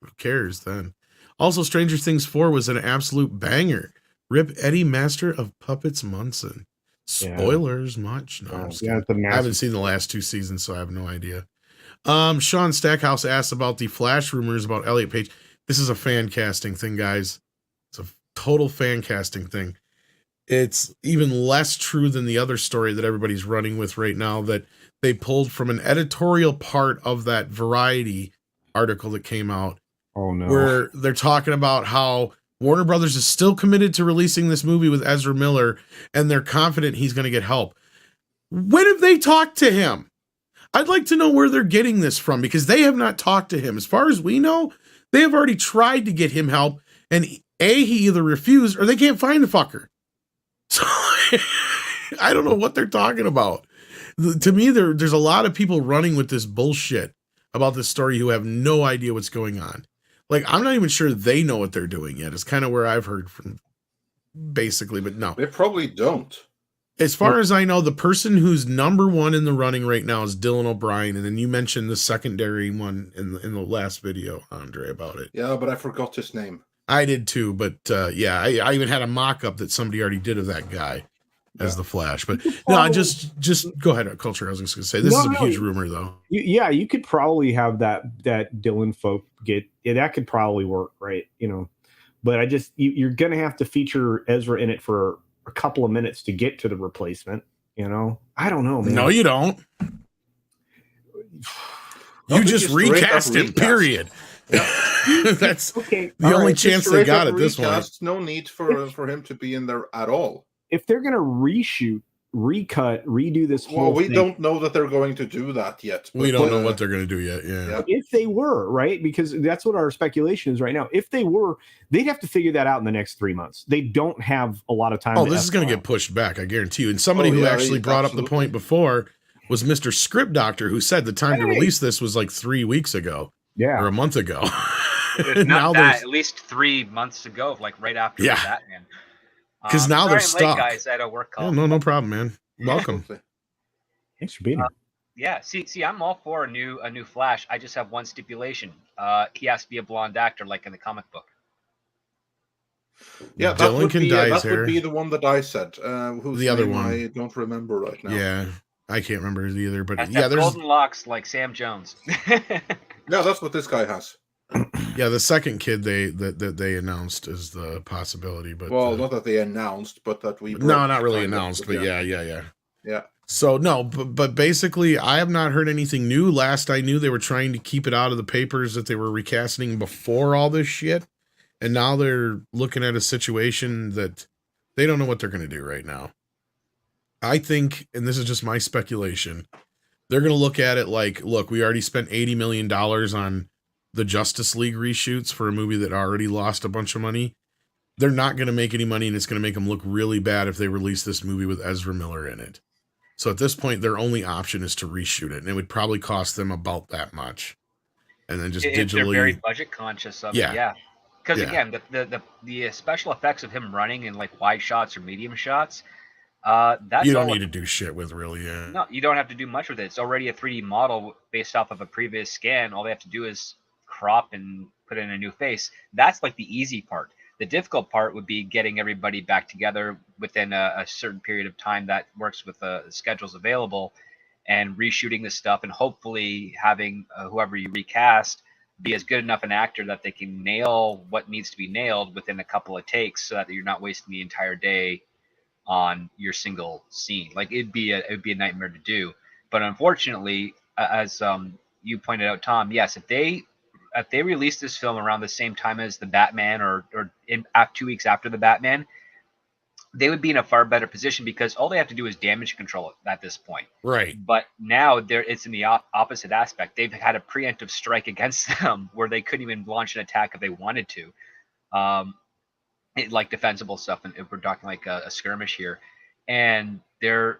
Speaker 1: Who cares then? Also, Stranger Things 4 was an absolute banger. Rip Eddie, Master of Puppets Munson. Spoilers much. No, I haven't seen the last 2 seasons, so I have no idea. Sean Stackhouse asked about the Flash rumors about Elliot Page. This is a fan casting thing, guys. It's a total fan casting thing. It's even less true than the other story that everybody's running with right now that they pulled from an editorial part of that Variety article that came out.
Speaker 2: Oh, no.
Speaker 1: Where they're talking about how Warner Brothers is still committed to releasing this movie with Ezra Miller, and they're confident he's going to get help. When have they talked to him? I'd like to know where they're getting this from, because they have not talked to him. As far as we know, they have already tried to get him help, and he either refused or they can't find the fucker. So I don't know what they're talking about. To me, there's a lot of people running with this bullshit about this story who have no idea what's going on. Like, I'm not even sure they know what they're doing yet. It's kind of where I've heard from, basically, but no.
Speaker 3: They probably don't.
Speaker 1: As far as I know, the person who's number one in the running right now is Dylan O'Brien, and then you mentioned the secondary one in the last video, Andre, about it.
Speaker 3: Yeah, but I forgot his name.
Speaker 1: I did too, but yeah, I even had a mock-up that somebody already did of that guy as the Flash. But no, just go ahead, Culture. I was just going to say, this is a huge rumor, though.
Speaker 2: You could probably have that Dylan folk get. Yeah, that could probably work, right? But you're going to have to feature Ezra in it for a couple of minutes to get to the replacement. I don't know, man.
Speaker 1: No, you don't. You just recast him. Period. Yeah. That's the only chance they got at this point.
Speaker 3: No need for him to be in there at all.
Speaker 2: If they're going to reshoot, recut, redo this whole
Speaker 3: thing, don't know that they're going to do that yet.
Speaker 1: We don't know what they're going to do yet. Yeah.
Speaker 2: If they were, right? Because that's what our speculation is right now. If they were, they'd have to figure that out in the next 3 months. They don't have a lot of time.
Speaker 1: Oh, this is going to get pushed back, I guarantee you. And somebody who actually brought up the point before was Mr. Script Doctor, who said the time to release this was like 3 weeks ago.
Speaker 2: Yeah.
Speaker 1: Or a month ago.
Speaker 5: Not that, at least 3 months ago, like right after Batman.
Speaker 1: Because now they're stuck.
Speaker 5: Late, guys, I had a work call.
Speaker 1: No problem, man. Welcome.
Speaker 2: Thanks for being here.
Speaker 5: Yeah, see, I'm all for a new Flash. I just have one stipulation. He has to be a blonde actor, like in the comic book.
Speaker 3: Yeah, that would be the one that I said. Who's the other one? I don't remember right now.
Speaker 1: Yeah. I can't remember either, but
Speaker 5: Has
Speaker 1: yeah, there's
Speaker 5: golden locks like Sam Jones.
Speaker 3: Yeah, that's what this guy has.
Speaker 1: yeah, the second kid that they announced is the possibility, but
Speaker 3: Well, not that they announced, but that we
Speaker 1: no, not really
Speaker 3: kind of,
Speaker 1: announced, but yeah.
Speaker 3: Yeah.
Speaker 1: So no, but basically, I have not heard anything new. Last I knew, they were trying to keep it out of the papers that they were recasting before all this shit, and now they're looking at a situation that they don't know what they're going to do right now. I think, and this is just my speculation, they're going to look at it like, look, we already spent $80 million on the Justice League reshoots for a movie that already lost a bunch of money. They're not going to make any money, and it's going to make them look really bad if they release this movie with Ezra Miller in it. So at this point, their only option is to reshoot it, and it would probably cost them about that much. And then just
Speaker 5: if
Speaker 1: digitally.
Speaker 5: they're very budget conscious of it, yeah. Because again, the special effects of him running in like wide shots or medium shots, that's
Speaker 1: you don't need to do shit with, really. Yeah.
Speaker 5: No, you don't have to do much with it. It's already a 3D model based off of a previous scan. All they have to do is crop and put in a new face. That's like the easy part. The difficult part would be getting everybody back together within a certain period of time that works with the schedules available, and reshooting this stuff, and hopefully having whoever you recast be as good enough an actor that they can nail what needs to be nailed within a couple of takes, so that you're not wasting the entire day on your single scene. Like it'd be a nightmare to do. But unfortunately, as you pointed out, Tom, yes, if they release this film around the same time as the Batman, or 2 weeks after the Batman, they would be in a far better position, because all they have to do is damage control it at this point.
Speaker 1: Right.
Speaker 5: But now it's in the opposite aspect. They've had a preemptive strike against them where they couldn't even launch an attack if they wanted to. Like defensible stuff, and if we're talking like a skirmish here, and they're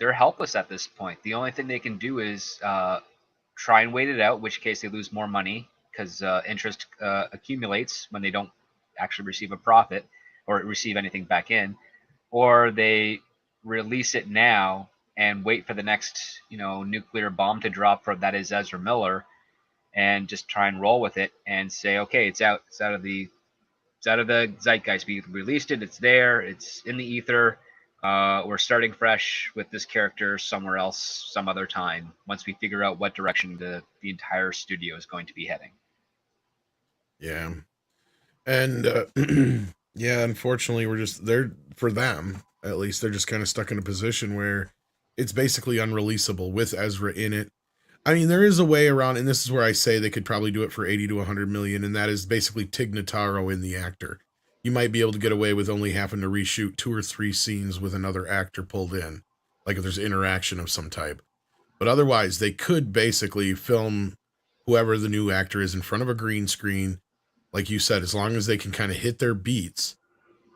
Speaker 5: helpless at this point. The only thing they can do is try and wait it out, which case they lose more money, because interest accumulates when they don't actually receive a profit or receive anything back in, or they release it now and wait for the next nuclear bomb to drop that is Ezra Miller, and just try and roll with it and say, okay, it's out of the zeitgeist. We released it, it's there, it's in the ether. We're starting fresh with this character somewhere else, some other time, once we figure out what direction the entire studio is going to be heading.
Speaker 1: Yeah. And yeah, unfortunately, they're, for them at least, they're just kind of stuck in a position where it's basically unreleasable with Ezra in it. I mean, there is a way around, and this is where I say they could probably do it for 80 to 100 million, and that is basically Tig Notaro in the actor. You might be able to get away with only having to reshoot 2 or 3 scenes with another actor pulled in, like if there's interaction of some type. But otherwise, they could basically film whoever the new actor is in front of a green screen. Like you said, as long as they can kind of hit their beats,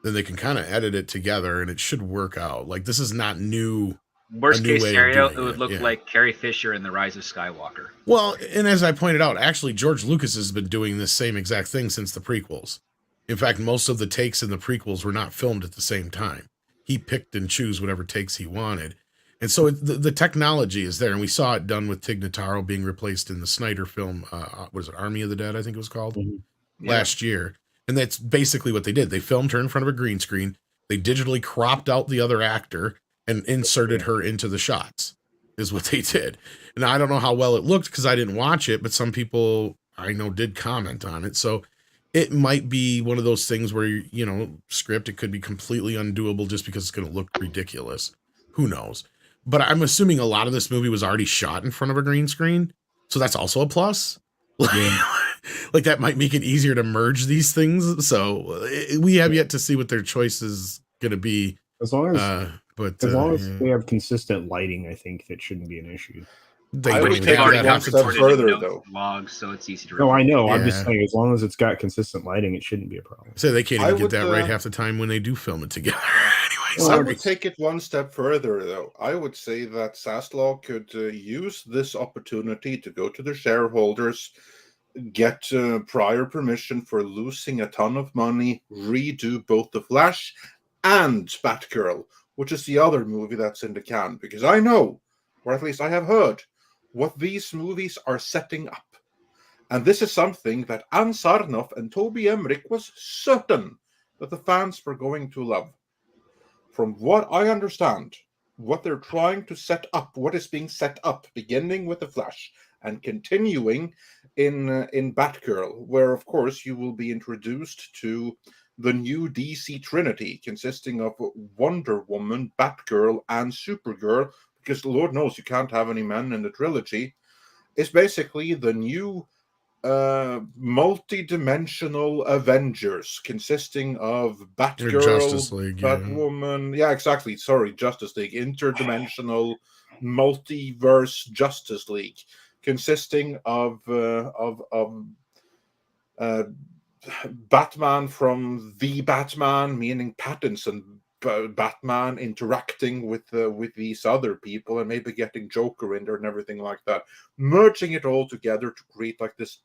Speaker 1: then they can kind of edit it together, and it should work out. Like, this is not new.
Speaker 5: Worst case scenario, it would look like Carrie Fisher in The Rise of Skywalker.
Speaker 1: Well, and as I pointed out, actually, George Lucas has been doing this same exact thing since the prequels. In fact, most of the takes in the prequels were not filmed at the same time. He picked and chose whatever takes he wanted. And so the technology is there, and we saw it done with Tig Notaro being replaced in the Snyder film, what is it, Army of the Dead, I think it was called, last year. And that's basically what they did. They filmed her in front of a green screen. They digitally cropped out the other actor and inserted her into the shots, is what they did. And I don't know how well it looked because I didn't watch it, but some people I know did comment on it. So it might be one of those things where, script, it could be completely undoable just because it's going to look ridiculous. Who knows? But I'm assuming a lot of this movie was already shot in front of a green screen. So that's also a plus. Like that might make it easier to merge these things. So we have yet to see what their choice is going to be.
Speaker 2: As long as they have consistent lighting, I think that shouldn't be an issue.
Speaker 3: I would take it one step further, though.
Speaker 5: Logs, so it's easy to
Speaker 2: No, I know. Yeah. I'm just saying, as long as it's got consistent lighting, it shouldn't be a problem.
Speaker 1: So they can't even get that right half the time when they do film it together. Anyway,
Speaker 3: I would take it one step further, though. I would say that Zaslav could use this opportunity to go to the shareholders, get prior permission for losing a ton of money, redo both The Flash and Batgirl, which is the other movie that's in the can, because I know, or at least I have heard, what these movies are setting up. And this is something that Ann Sarnoff and Toby Emmerich was certain that the fans were going to love. From what I understand, what they're trying to set up, what is being set up, beginning with the Flash and continuing in Batgirl, where of course you will be introduced to the new DC Trinity, consisting of Wonder Woman, Batgirl, and Supergirl, because Lord knows you can't have any men in the trilogy. It's basically the new multi-dimensional Avengers, consisting of Batgirl,
Speaker 1: Justice League,
Speaker 3: Batwoman, yeah, exactly. Sorry, Justice League, interdimensional multiverse Justice League, consisting of Batman from the Batman, meaning Pattinson Batman, interacting with these other people and maybe getting Joker in there and everything like that, merging it all together to create like this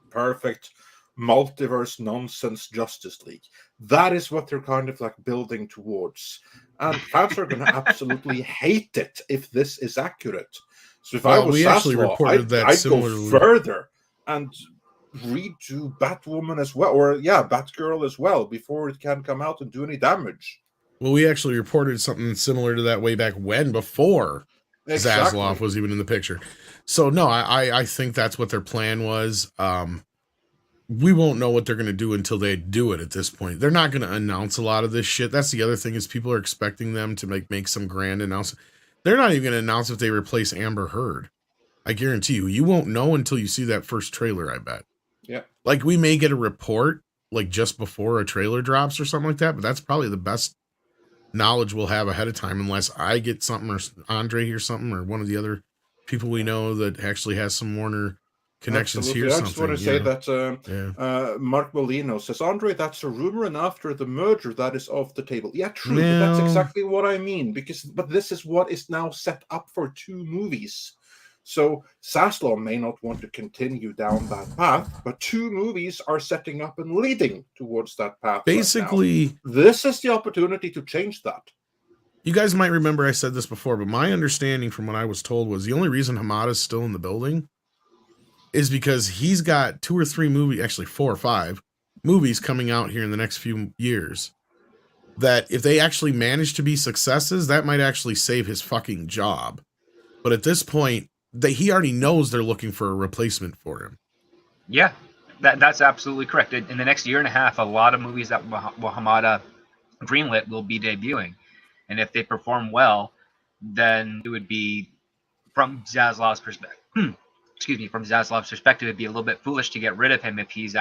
Speaker 3: perfect multiverse nonsense Justice League. That is what they're kind of like building towards, and fans are going to absolutely hate it if this is accurate. So if I was Zaslav, I'd go further and redo Batwoman as well, or Batgirl as well, before it can come out and do any damage.
Speaker 1: Well, we actually reported something similar to that way back when, before Zaslav was even in the picture. So no, I think that's what their plan was. We won't know what they're going to do until they do it at this point. They're not going to announce a lot of this shit. That's the other thing, is people are expecting them to make some grand announcement. They're not even going to announce if they replace Amber Heard. I guarantee you, you won't know until you see that first trailer, I bet.
Speaker 3: Yeah.
Speaker 1: Like, we may get a report like just before a trailer drops or something like that, but that's probably the best knowledge we'll have ahead of time, unless I get something, or Andre hears something, or one of the other people we know that actually has some Warner connections here.
Speaker 3: I just want to say that Mark Molino says, Andre, that's a rumor, and after the merger, that is off the table. Yeah, true. But that's exactly what I mean, but this is what is now set up for 2 movies. So Zaslav may not want to continue down that path, but 2 movies are setting up and leading towards that path.
Speaker 1: Basically,
Speaker 3: right now. This is the opportunity to change that.
Speaker 1: You guys might remember I said this before, but my understanding from what I was told was the only reason Hamada's still in the building is because he's got 2 or 3 movies, actually 4 or 5 movies coming out here in the next few years, that if they actually manage to be successes, that might actually save his fucking job. But at this point, he already knows they're looking for a replacement for him.
Speaker 5: Yeah, that's absolutely correct. In the next year and a half, a lot of movies that Hamada greenlit will be debuting. And if they perform well, then it would be, from Zaslav's perspective, it'd be a little bit foolish to get rid of him if he's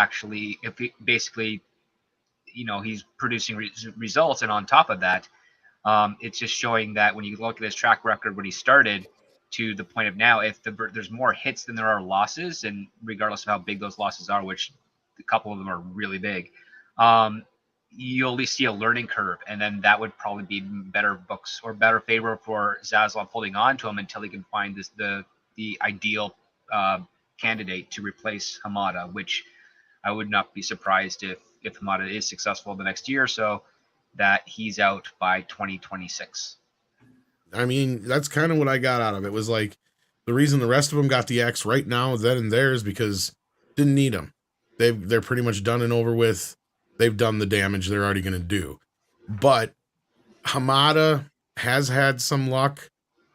Speaker 5: producing results. And on top of that, it's just showing that when you look at his track record when he started to the point of now, if there's more hits than there are losses, and regardless of how big those losses are, which a couple of them are really big, you'll at least see a learning curve, and then that would probably be better books or better favor for Zaslav holding on to him until he can find the ideal candidate to replace Hamada, which I would not be surprised if Hamada is successful the next year or so, that he's out by 2026.
Speaker 1: I mean, that's kind of what I got out of it. Was like, the reason the rest of them got the X right now, then and there, is because didn't need them. They're pretty much done and over with. They've done the damage they're already going to do. But Hamada has had some luck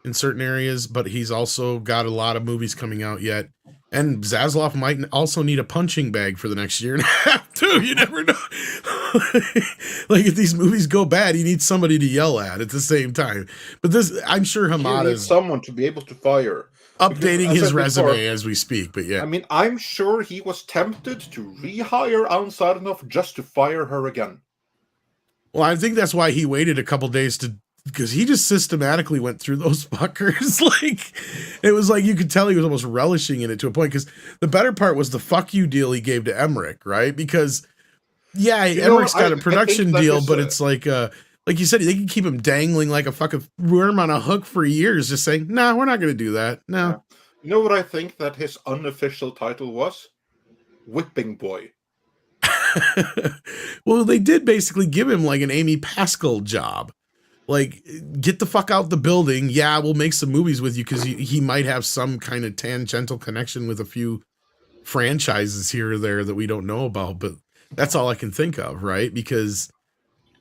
Speaker 1: in certain areas, but he's also got a lot of movies coming out yet. And Zaslav might also need a punching bag for the next year and a half, too. You never know. Like, if these movies go bad, he needs somebody to yell at the same time. But I'm sure Hamada
Speaker 3: needs someone to be able to fire.
Speaker 1: Updating his resume as we speak, but yeah.
Speaker 3: I mean, I'm sure he was tempted to rehire Alan Sarnoff just to fire her again.
Speaker 1: Well, I think that's why he waited a couple days because he just systematically went through those fuckers. Like, it was like you could tell he was almost relishing in it to a point, because the better part was the fuck you deal he gave to Emmerich, right? Because, Emmerich's got a production deal, but it's like you said, they can keep him dangling like a fucking worm on a hook for years, just saying, "No, we're not going to do that." No.
Speaker 3: Yeah. You know what I think that his unofficial title was? Whipping Boy.
Speaker 1: Well, they did basically give him like an Amy Pascal job. Like, get the fuck out the building. Yeah, we'll make some movies with you, because he might have some kind of tangential connection with a few franchises here or there that we don't know about. But that's all I can think of, right? Because,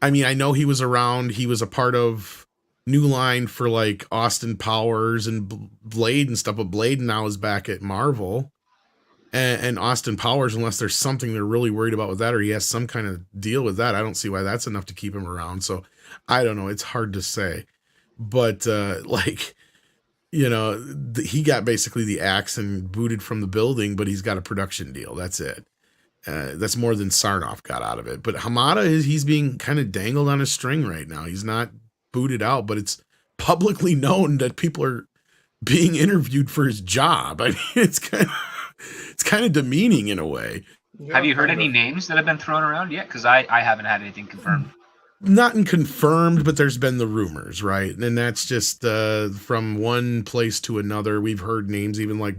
Speaker 1: I mean, I know he was around. He was a part of new line for like Austin Powers and Blade and stuff, but Blade now is back at Marvel. And Austin Powers, unless there's something they're really worried about with that, or he has some kind of deal with that, I don't see why that's enough to keep him around. So I don't know. It's hard to say. But like, you know, he got basically the axe and booted from the building, but he's got a production deal. That's it. That's more than Sarnoff got out of it. But Hamada, he's being kind of dangled on a string right now. He's not booted out, but it's publicly known that people are being interviewed for his job. I mean, it's kind of demeaning in a way.
Speaker 5: Yeah, have you heard any names that have been thrown around yet? Because I haven't had anything confirmed.
Speaker 1: Not confirmed, but there's been the rumors, right? And that's just from one place to another. We've heard names, even like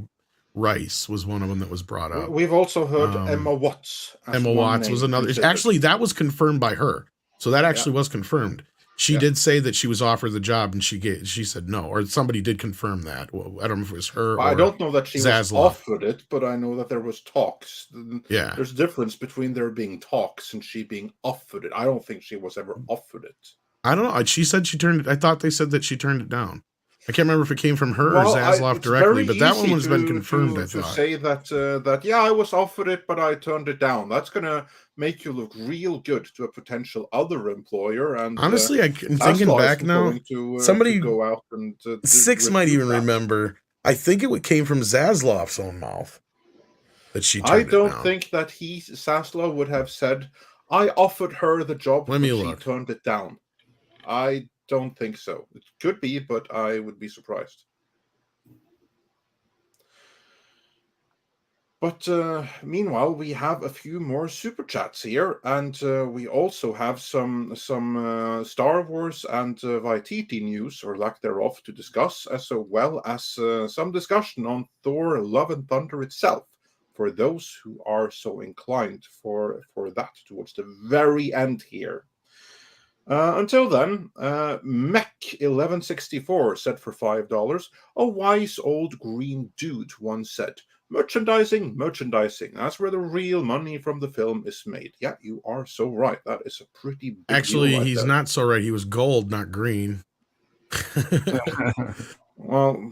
Speaker 1: Rice was one of them that was brought up.
Speaker 3: We've also heard Emma Watts.
Speaker 1: Emma Watts was another. Actually, that was confirmed by her. So that actually was confirmed. She did say that she was offered the job, and she said no, or somebody did confirm that. Well, I don't know if it was her.
Speaker 3: I don't know that she was
Speaker 1: Zaslav.
Speaker 3: offered it, but I know that there was talks.
Speaker 1: Yeah,
Speaker 3: there's a difference between there being talks and she being offered it. I don't think she was ever offered it.
Speaker 1: I don't know. She said she turned it. I thought they said that she turned it down. I can't remember if it came from her or Zaslav directly, but that one has been confirmed. I thought.
Speaker 3: Say that I was offered it, but I turned it down. That's gonna make you look real good to a potential other employer. And
Speaker 1: honestly, I'm thinking back now. Somebody
Speaker 3: go out and
Speaker 1: Six might even remember. I think it came from Zaslav's own mouth that she. I
Speaker 3: don't think that Zaslav would have said, "I offered her the job, but she turned it down." I don't think so. It could be, but I would be surprised. But meanwhile, we have a few more super chats here, and we also have some Star Wars and Waititi news, or lack thereof, to discuss, as well as some discussion on Thor: Love and Thunder itself, for those who are so inclined for that towards the very end here. Until then, Mech1164 said for $5, a wise old green dude once said, merchandising. That's where the real money from the film is made. Yeah, you are so right. That is a pretty big
Speaker 1: Actually,
Speaker 3: deal right
Speaker 1: he's
Speaker 3: there.
Speaker 1: not so right. He was gold, not green.
Speaker 3: Well,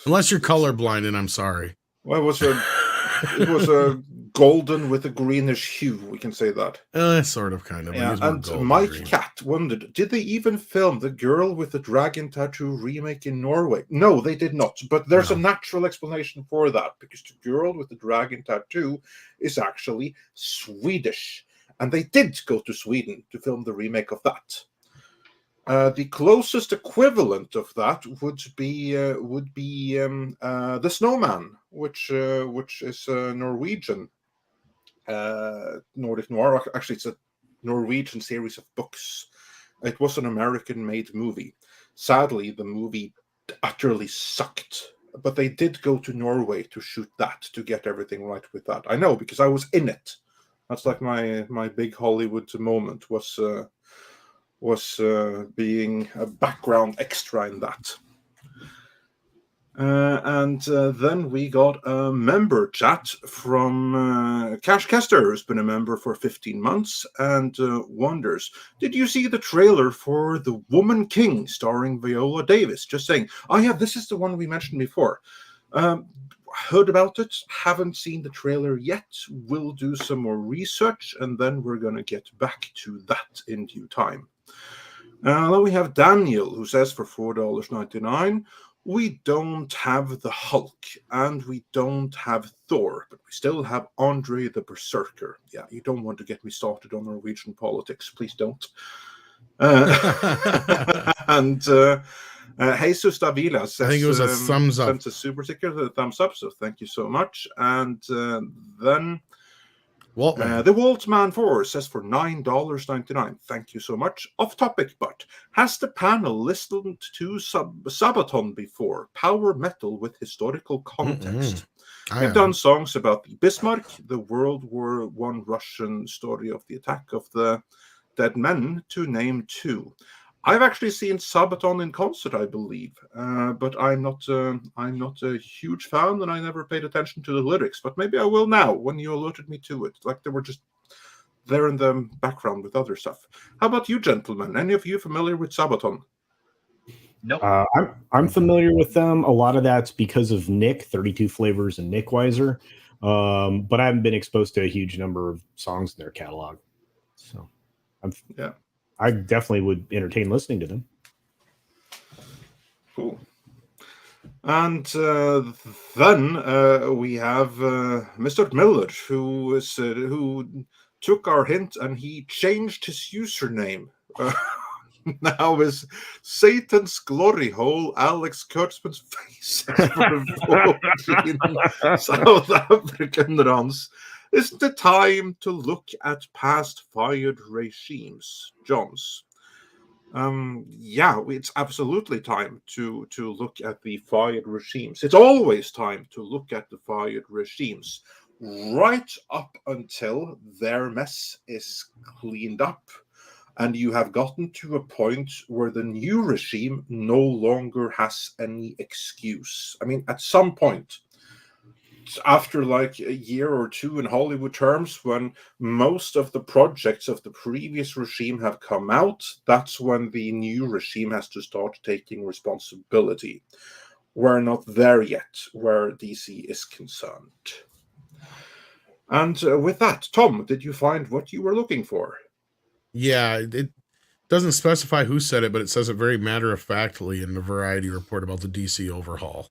Speaker 1: unless you're colorblind, and I'm sorry.
Speaker 3: Well, it was a golden with a greenish hue. We can say that.
Speaker 1: Sort of, kind of.
Speaker 3: Yeah. And Mike Cat wondered, did they even film the Girl with the Dragon Tattoo remake in Norway? No, they did not. But there's a natural explanation for that, because the Girl with the Dragon Tattoo is actually Swedish, and they did go to Sweden to film the remake of that. The closest equivalent of that would be the Snowman, which is Norwegian. Nordic Noir. Actually, it's a Norwegian series of books. It was an American-made movie. Sadly, the movie utterly sucked. But they did go to Norway to shoot that, to get everything right with that. I know, because I was in it. That's like my big Hollywood moment was being a background extra in that. And then we got a member chat from Cash Kester, who's been a member for 15 months, and wonders, did you see the trailer for The Woman King starring Viola Davis? Just saying. Oh yeah, this is the one we mentioned before. Heard about it, haven't seen the trailer yet. We'll do some more research, and then we're going to get back to that in due time. Then we have Daniel, who says for $4.99, we don't have the Hulk, and we don't have Thor, but we still have Andre the Berserker. Yeah, you don't want to get me started on Norwegian politics. Please don't. And Jesus Davila says,
Speaker 1: I think it was a thumbs up.
Speaker 3: Sent a super ticker, a thumbs up, so thank you so much. And then the Waltman 4 says for $9.99. Thank you so much. Off topic, but has the panel listened to Sabaton before? Power metal with historical context. We've done songs about the Bismarck, the World War I Russian story of the attack of the dead men, to name two. I've actually seen Sabaton in concert, I believe, but I'm not a huge fan, and I never paid attention to the lyrics. But maybe I will now, when you alerted me to it. Like they were just there in the background with other stuff. How about you, gentlemen? Any of you familiar with Sabaton?
Speaker 5: Nope.
Speaker 2: I'm familiar with them. A lot of that's because of Nick, 32 Flavors and Nick Weiser. But I haven't been exposed to a huge number of songs in their catalog. So I definitely would entertain listening to them.
Speaker 3: Cool. And then we have Mr. Miller, who took our hint and he changed his username. Now is Satan's glory hole, Alex Kurtzman's face for 14 South African runs. Isn't it time to look at past fired regimes, Johns? It's absolutely time to look at the fired regimes. It's always time to look at the fired regimes, right up until their mess is cleaned up and you have gotten to a point where the new regime no longer has any excuse. I mean, at some point, after like a year or two in Hollywood terms, when most of the projects of the previous regime have come out, that's when the new regime has to start taking responsibility. We're not there yet, where DC is concerned. And with that, Tom, did you find what you were looking for?
Speaker 1: Yeah, it doesn't specify who said it, but it says it very matter-of-factly in the Variety report about the DC overhaul.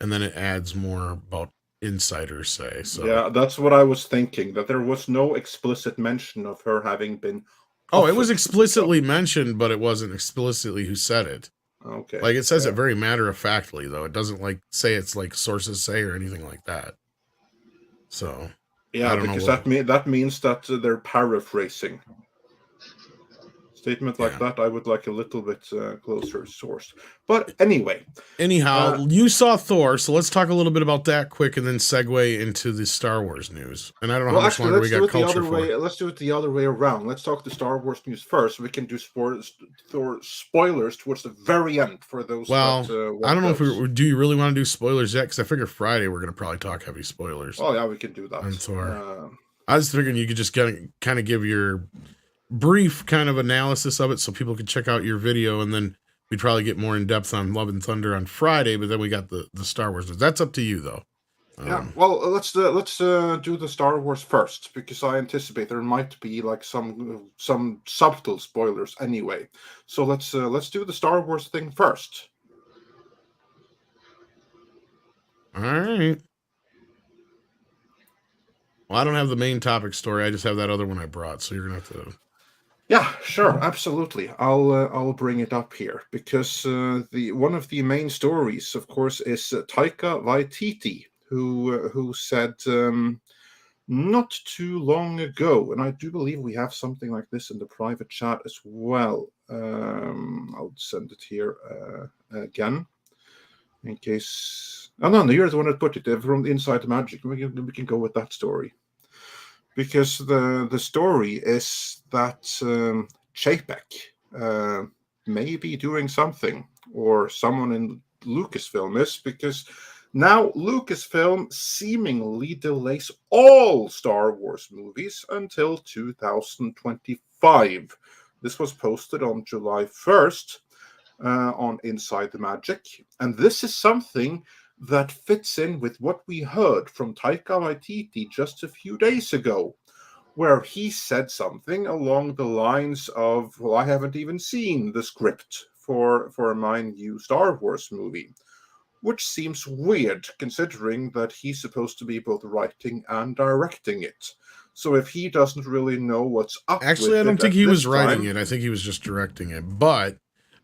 Speaker 1: And then it adds more about insiders say. So
Speaker 3: yeah, that's what I was thinking, that there was no explicit mention of her having been
Speaker 1: it was explicitly mentioned, but it wasn't explicitly who said it.
Speaker 3: Okay.
Speaker 1: Like, it says it very matter-of-factly, though. It doesn't like say it's like sources say or anything like that. So
Speaker 3: yeah, because that means that they're paraphrasing. Statement like that, I would like a little bit closer source. But anyhow,
Speaker 1: you saw Thor, so let's talk a little bit about that quick and then segue into the Star Wars news. And I don't know how much longer we got culture for.
Speaker 3: Let's do it the other way around. Let's talk the Star Wars news first. We can do spoilers towards the very end for those.
Speaker 1: Well, I don't know if do you really want to do spoilers yet? Because I figure Friday we're going to probably talk heavy spoilers.
Speaker 3: Oh yeah, we can do that.
Speaker 1: On Thor. I was figuring you could just kind of give your brief kind of analysis of it so people could check out your video, and then we'd probably get more in depth on Love and Thunder on Friday, but then we got the Star Wars. That's up to you though.
Speaker 3: Well, let's do the Star Wars first, because I anticipate there might be like some subtle spoilers anyway. So let's do the Star Wars thing first.
Speaker 1: All right. Well, I don't have the main topic story. I just have that other one I brought, so you're gonna have to.
Speaker 3: Yeah, sure, absolutely. I'll bring it up here because one of the main stories, of course, is Taika Waititi, who said not too long ago, and I do believe we have something like this in the private chat as well. I'll send it here again in case. Oh no, you're the one that put it from Inside the Magic. We can go with that story. Because the story is that Chapek may be doing something, or someone in Lucasfilm is, because now Lucasfilm seemingly delays all Star Wars movies until 2025. This was posted on July 1st on Inside the Magic, and this is something that fits in with what we heard from Taika Waititi just a few days ago, where he said something along the lines of, well, I haven't even seen the script for my new Star Wars movie, which seems weird considering that he's supposed to be both writing and directing it. So if he doesn't really know what's up
Speaker 1: Actually, I don't think he was writing it. I think he was just directing it. But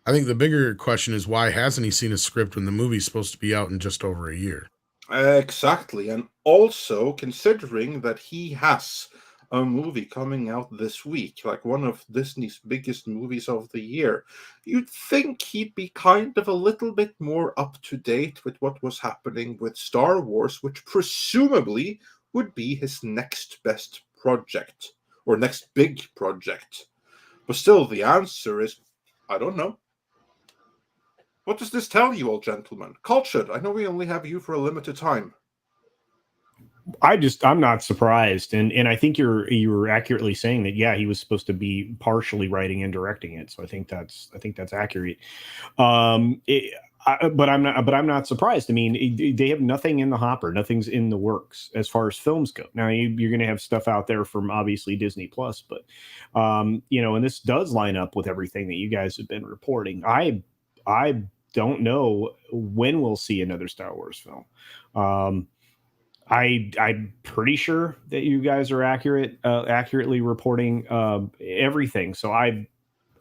Speaker 1: I think the bigger question is, why hasn't he seen a script when the movie's supposed to be out in just over a year?
Speaker 3: Exactly. And also, considering that he has a movie coming out this week, like one of Disney's biggest movies of the year, you'd think he'd be kind of a little bit more up to date with what was happening with Star Wars, which presumably would be his next best project, or next big project. But still, the answer is, I don't know. What does this tell you, old gentleman? Cultured, I know we only have you for a limited time.
Speaker 2: I'm not surprised, and I think you're accurately saying that. Yeah, he was supposed to be partially writing and directing it, so I think that's accurate. But I'm not surprised. I mean, they have nothing in the hopper, nothing's in the works as far as films go. Now you're going to have stuff out there from obviously Disney Plus, but and this does line up with everything that you guys have been reporting. I don't know when we'll see another Star Wars film. I'm pretty sure that you guys are accurately reporting everything. So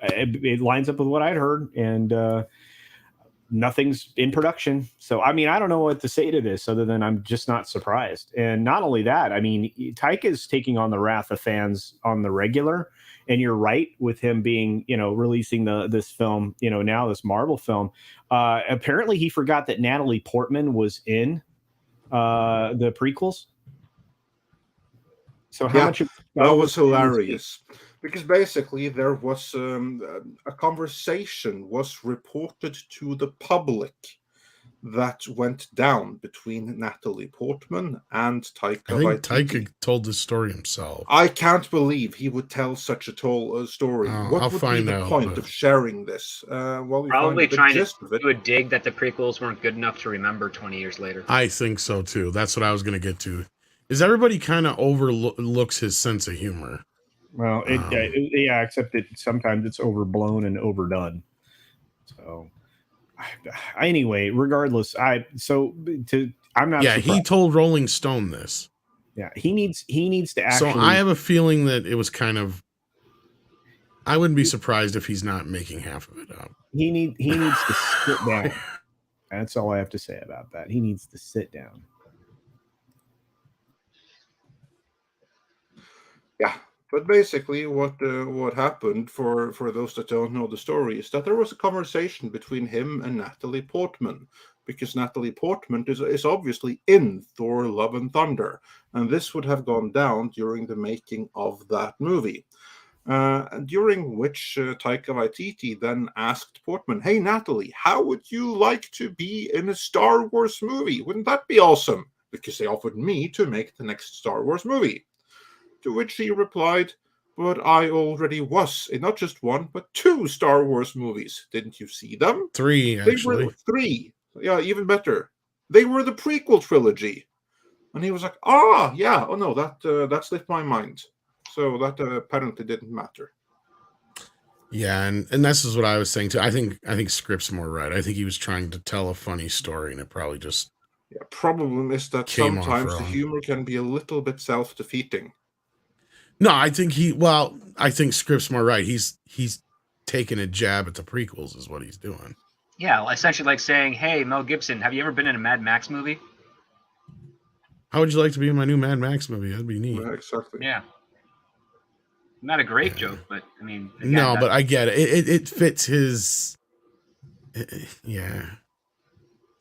Speaker 2: it lines up with what I'd heard, and nothing's in production. So I mean, I don't know what to say to this other than I'm just not surprised. And not only that, I mean, Taika is taking on the wrath of fans on the regular. And you're right with him being, releasing this film, now this Marvel film. Apparently, he forgot that Natalie Portman was in the prequels. So how much
Speaker 3: that was hilarious, because basically there was a conversation was reported to the public that went down between Natalie Portman and Taika.
Speaker 1: I think Taika told the story himself.
Speaker 3: I can't believe he would tell such a tall story. What
Speaker 1: I'll
Speaker 3: would
Speaker 1: find
Speaker 3: be the
Speaker 1: out,
Speaker 3: point of sharing this?
Speaker 5: Probably trying to do a dig that the prequels weren't good enough to remember 20 years later.
Speaker 1: I think so too. That's what I was going to get to. Is everybody kind of overlooks his sense of humor?
Speaker 2: Well, yeah, except that sometimes it's overblown and overdone. So anyway, regardless, I'm not.
Speaker 1: Yeah,
Speaker 2: surprised.
Speaker 1: he told Rolling Stone this.
Speaker 2: Yeah, he needs to actually.
Speaker 1: So I have a feeling that it was kind of. I wouldn't be surprised if he's not making half of it up.
Speaker 2: He needs to sit down. That's all I have to say about that. He needs to sit down.
Speaker 3: Yeah. But basically, what happened for those that don't know the story is that there was a conversation between him and Natalie Portman, because Natalie Portman is obviously in Thor: Love and Thunder, and this would have gone down during the making of that movie, during which Taika Waititi then asked Portman, "Hey Natalie, how would you like to be in a Star Wars movie? Wouldn't that be awesome?" Because they offered me to make the next Star Wars movie. To which he replied, "But I already was in not just one, but 2 Star Wars movies. Didn't you see them?"
Speaker 1: 3, actually.
Speaker 3: They were 3. Yeah, even better. They were the prequel trilogy. And he was like, yeah. Oh, no, that slipped my mind. So that apparently didn't matter.
Speaker 1: Yeah, and this is what I was saying, too. I think Script's more right. I think he was trying to tell a funny story, and it probably just...
Speaker 3: Yeah, problem is that sometimes the humor can be a little bit self-defeating.
Speaker 1: No, I think Script's more right. He's taking a jab at the prequels is what he's doing.
Speaker 5: Yeah, essentially like saying, "Hey, Mel Gibson, have you ever been in a Mad Max movie?
Speaker 1: How would you like to be in my new Mad Max movie? That'd be neat."
Speaker 3: Yeah, exactly.
Speaker 5: Yeah. Not a great joke, but I mean... Again,
Speaker 1: no, but I get it. It fits his... Yeah.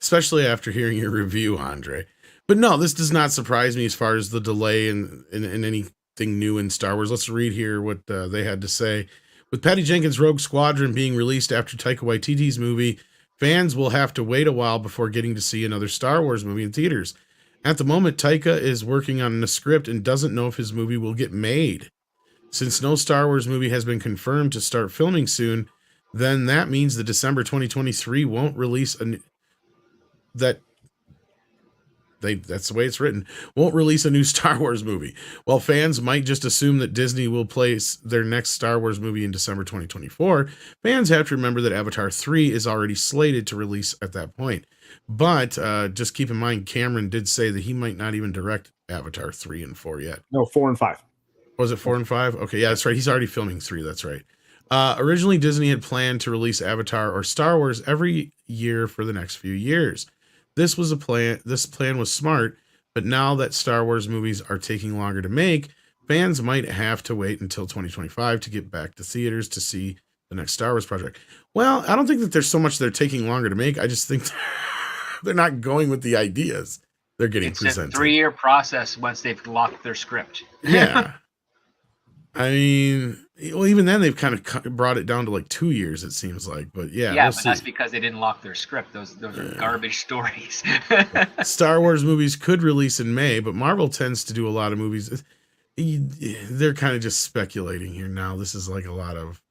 Speaker 1: Especially after hearing your review, Andre. But no, this does not surprise me as far as the delay in anything new in Star Wars. Let's read here what they had to say. With Patty Jenkins' Rogue Squadron being released after Taika Waititi's movie, fans will have to wait a while before getting to see another Star Wars movie in theaters. At the moment, Taika is working on a script and doesn't know if his movie will get made. Since no Star Wars movie has been confirmed to start filming soon, then that means the December 2023 won't release that's the way it's written, won't release a new Star Wars movie. While fans might just assume that Disney will place their next Star Wars movie in December 2024, fans have to remember that Avatar 3 is already slated to release at that point. But just keep in mind, Cameron did say that he might not even direct Avatar 3 and 4 yet.
Speaker 2: No, 4 and 5.
Speaker 1: Was it 4 and 5? Okay, yeah, that's right. He's already filming 3, that's right. Originally, Disney had planned to release Avatar or Star Wars every year for the next few years. This plan was smart, but now that Star Wars movies are taking longer to make, fans might have to wait until 2025 to get back to theaters to see the next Star Wars project. Well, I don't think that there's so much they're taking longer to make. I just think they're not going with the ideas they're getting presented.
Speaker 5: It's a 3-year process once they've locked their script.
Speaker 1: Yeah. I mean, well, even then they've kind of brought it down to like 2 years. It seems like, but yeah, we'll
Speaker 5: but
Speaker 1: see.
Speaker 5: that's because they didn't lock their script. Those are garbage stories.
Speaker 1: Star Wars movies could release in May, but Marvel tends to do a lot of movies. They're kind of just speculating here now. This is like a lot of,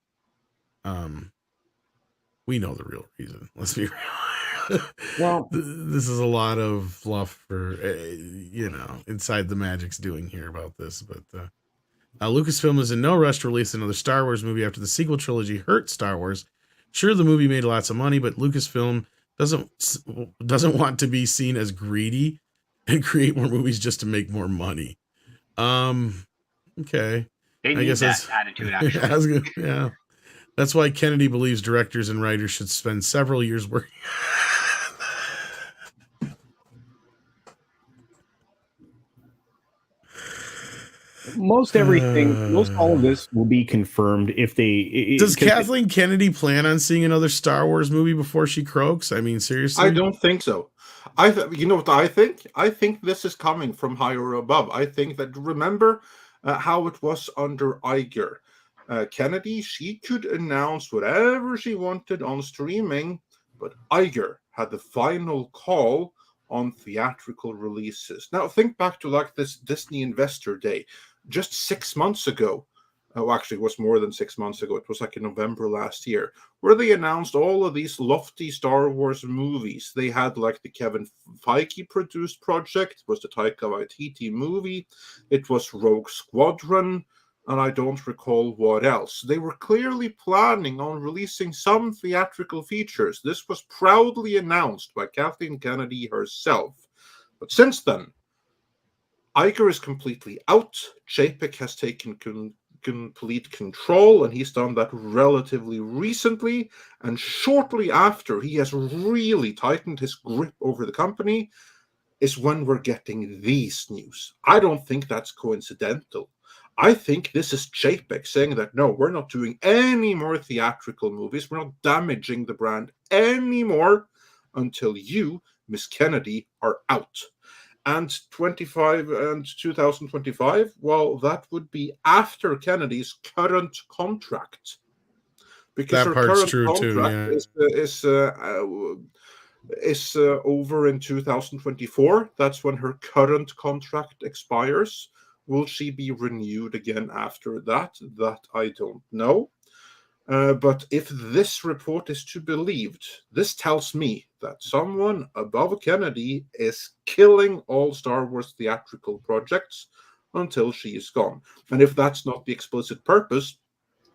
Speaker 1: we know the real reason. Let's be real.
Speaker 2: Well,
Speaker 1: this is a lot of fluff for, inside the magic's doing here about this, but Lucasfilm is in no rush to release another Star Wars movie after the sequel trilogy hurt Star Wars. Sure, the movie made lots of money, but Lucasfilm doesn't want to be seen as greedy and create more movies just to make more money. Okay.
Speaker 5: They need that attitude, actually.
Speaker 1: Yeah. That's why Kennedy believes directors and writers should spend several years working.
Speaker 2: Most all of this will be confirmed if they.
Speaker 1: Does Kathleen Kennedy plan on seeing another Star Wars movie before she croaks? I mean, seriously?
Speaker 3: I don't think so. You know what I think? I think this is coming from higher above. I think that, remember how it was under Iger. Kennedy, she could announce whatever she wanted on streaming, but Iger had the final call on theatrical releases. Now, think back to like this Disney Investor Day just 6 months ago. Oh, actually, it was more than 6 months ago. It was like in November last year, where they announced all of these lofty Star Wars movies. They had like the Kevin Feige produced project, it was the Taika Waititi movie, it was Rogue Squadron, and I don't recall what else. They were clearly planning on releasing some theatrical features. This was proudly announced by Kathleen Kennedy herself. But since then, Iger is completely out. Chapek has taken complete control, and he's done that relatively recently. And shortly after he has really tightened his grip over the company is when we're getting these news. I don't think that's coincidental. I think this is Chapek saying that, no, we're not doing any more theatrical movies. We're not damaging the brand anymore until you, Miss Kennedy, are out. And 2025, well, that would be after Kennedy's current contract. Because
Speaker 1: that
Speaker 3: her
Speaker 1: part's
Speaker 3: current
Speaker 1: true
Speaker 3: contract
Speaker 1: too,
Speaker 3: is over in 2024. That's when her current contract expires. Will she be renewed again after that? That I don't know. But if this report is to be believed, this tells me that someone above Kennedy is killing all Star Wars theatrical projects until she is gone. And if that's not the explicit purpose,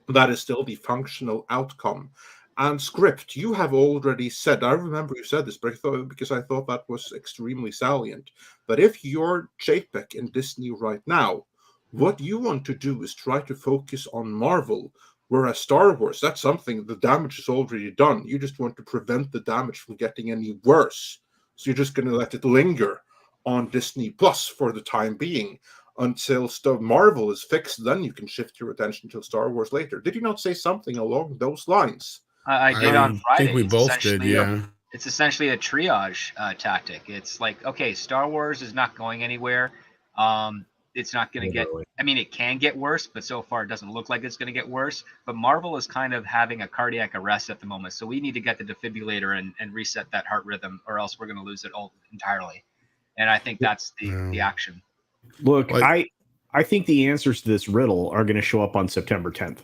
Speaker 3: that is still the functional outcome. And script, you have already said, I remember you said this, but because I thought that was extremely salient, that if you're Chapek in Disney right now, what you want to do is try to focus on Marvel, whereas Star Wars, that's something, the damage is already done. You just want to prevent the damage from getting any worse. So you're just going to let it linger on Disney Plus for the time being until Marvel is fixed. Then you can shift your attention to Star Wars later. Did you not say something along those lines?
Speaker 5: I did on Friday.
Speaker 1: I think we both did, yeah.
Speaker 5: It's essentially a triage tactic. It's like, okay, Star Wars is not going anywhere. It's not going to get, I mean, it can get worse, but so far it doesn't look like it's going to get worse. But Marvel is kind of having a cardiac arrest at the moment. So we need to get the defibrillator and reset that heart rhythm, or else we're going to lose it all entirely. And I think that's the action.
Speaker 2: Look, I think the answers to this riddle are going to show up on September 10th.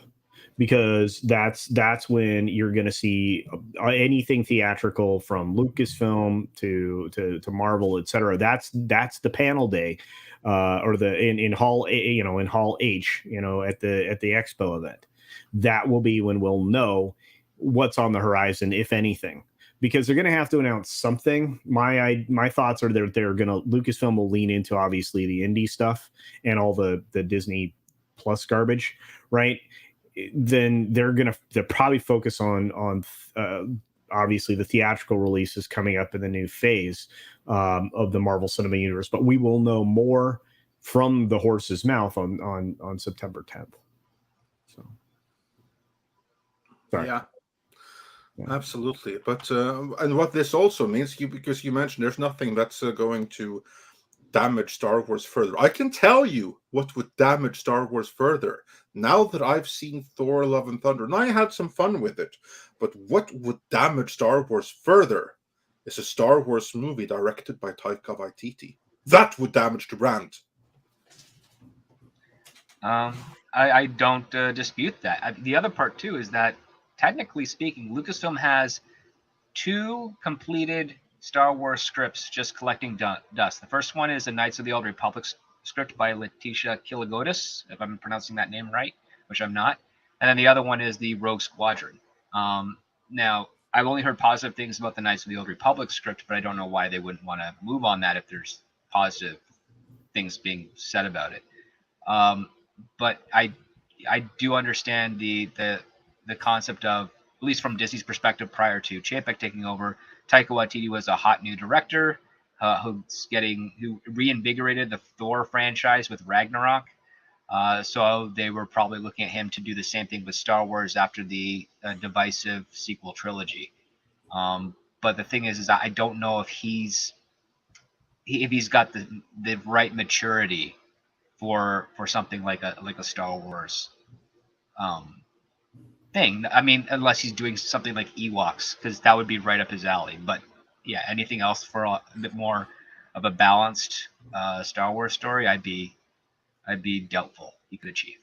Speaker 2: Because that's when you're going to see anything theatrical from Lucasfilm to Marvel, etc. That's the panel day, or the in Hall in Hall H, at the Expo event. That will be when we'll know what's on the horizon, if anything, because they're going to have to announce something. My thoughts are that Lucasfilm will lean into obviously the indie stuff and all the Disney Plus garbage, right? Then they'll probably focus on obviously the theatrical releases coming up in the new phase of the Marvel Cinema Universe. But we will know more from the horse's mouth on September 10th. So, sorry.
Speaker 3: Yeah. Absolutely. But and what this also means, because you mentioned there's nothing that's going to damage Star Wars further. I can tell you what would damage Star Wars further. Now that I've seen Thor: Love and Thunder, and I had some fun with it, but what would damage Star Wars further is a Star Wars movie directed by Taika Waititi. That would damage the brand.
Speaker 5: I don't dispute that. The other part too is that, technically speaking, Lucasfilm has 2 completed Star Wars scripts just collecting dust. The first one is a Knights of the Old Republic script by Letitia Kilogodis, if I'm pronouncing that name right, which I'm not. And then the other one is the Rogue Squadron. Now, I've only heard positive things about the Knights of the Old Republic script, but I don't know why they wouldn't want to move on that if there's positive things being said about it. But I do understand the concept of, at least from Disney's perspective, prior to Chapek taking over, Taika Waititi was a hot new director who reinvigorated the Thor franchise with Ragnarok. So they were probably looking at him to do the same thing with Star Wars after the divisive sequel trilogy. But the thing is I don't know if he's got the right maturity for something like a Star Wars thing. I mean, unless he's doing something like Ewoks, because that would be right up his alley. But yeah, anything else for a bit more of a balanced Star Wars story, I'd be doubtful he could achieve.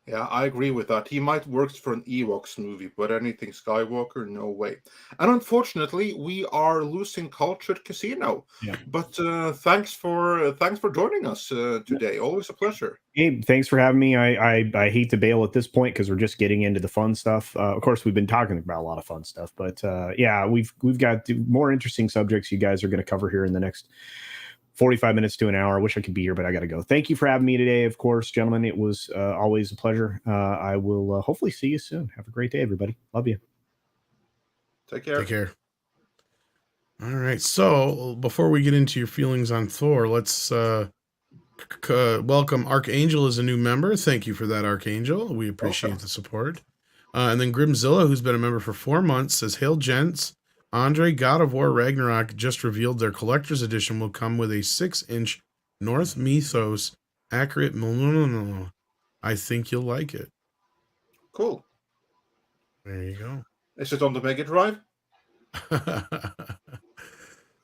Speaker 3: Yeah, I agree with that. He might work for an Ewoks movie, but anything Skywalker, no way. And unfortunately, we are losing Cultured Casino.
Speaker 2: Yeah.
Speaker 3: But thanks for joining us today. Always a pleasure.
Speaker 2: Hey, thanks for having me. I hate to bail at this point because we're just getting into the fun stuff. Of course, we've been talking about a lot of fun stuff, but yeah, we've got more interesting subjects you guys are going to cover here in the next 45 minutes to an hour. I wish I could be here, but I got to go. Thank you for having me today, of course, gentlemen. It was always a pleasure. I will hopefully see you soon. Have a great day, everybody. Love you.
Speaker 3: Take care.
Speaker 1: Take care. All right. So before we get into your feelings on Thor, let's welcome Archangel as a new member. Thank you for that, Archangel. We appreciate the support. And then Grimzilla, who's been a member for 4 months, says, "Hail, gents. Andre, God of War Ragnarok just revealed their collector's edition will come with a 6-inch North Mythos accurate. I think you'll like it."
Speaker 3: Cool.
Speaker 1: There you go.
Speaker 3: Is it on the Mega Drive?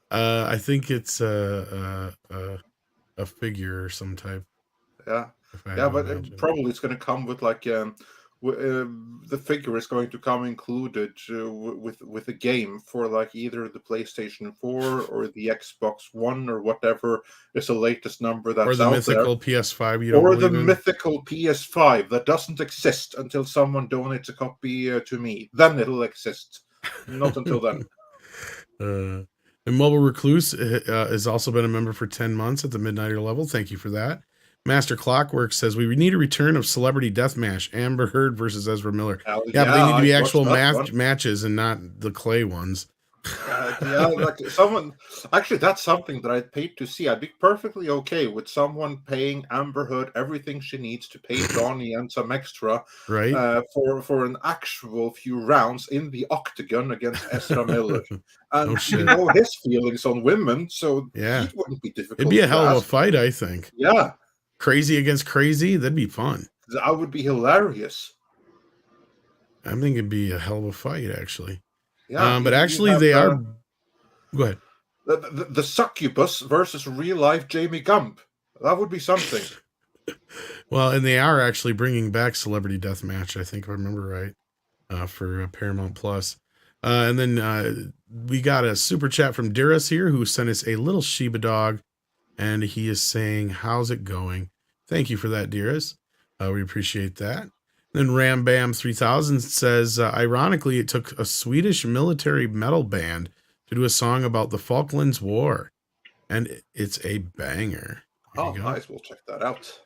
Speaker 1: I think it's a figure or some type.
Speaker 3: Yeah, but probably it's going to come with like the figure is going to come included with a game for like either the PlayStation 4 or the Xbox One or whatever is the latest number that's out there. Or the
Speaker 1: mythical PS5 you
Speaker 3: don't believe in? Or the mythical PS5 that doesn't exist until someone donates a copy to me. Then it'll exist. Not until then.
Speaker 1: And Mobile Recluse has also been a member for 10 months at the Midnighter level. Thank you for that. Master Clockwork says, "We need a return of Celebrity Deathmatch, Amber Heard versus Ezra Miller." Yeah, but they need to be actual matches and not the clay ones.
Speaker 3: Yeah, like someone actually, that's something that I'd pay to see. I'd be perfectly okay with someone paying Amber Heard everything she needs to pay Donnie and some extra,
Speaker 1: right?
Speaker 3: For an actual few rounds in the octagon against Ezra Miller. And you know his feelings on women, so
Speaker 1: yeah,
Speaker 3: it wouldn't be difficult.
Speaker 1: It'd be a hell of a fight, I think.
Speaker 3: Yeah.
Speaker 1: Crazy against crazy, that'd be fun.
Speaker 3: That would be hilarious.
Speaker 1: I think it'd be a hell of a fight, actually.
Speaker 3: Yeah,
Speaker 1: but actually, they are. Go ahead.
Speaker 3: The succubus versus real life Jamie Gump. That would be something.
Speaker 1: Well, and they are actually bringing back Celebrity Deathmatch, I think, if I remember right, for Paramount Plus. And then we got a super chat from Duras here, who sent us a little Shiba dog. And he is saying, "How's it going?" Thank you for that, dearest. We appreciate that. Then Ram Bam 3000 says, "Ironically, it took a Swedish military metal band to do a song about the Falklands War. And it's a banger."
Speaker 3: Oh, nice. We'll check that out.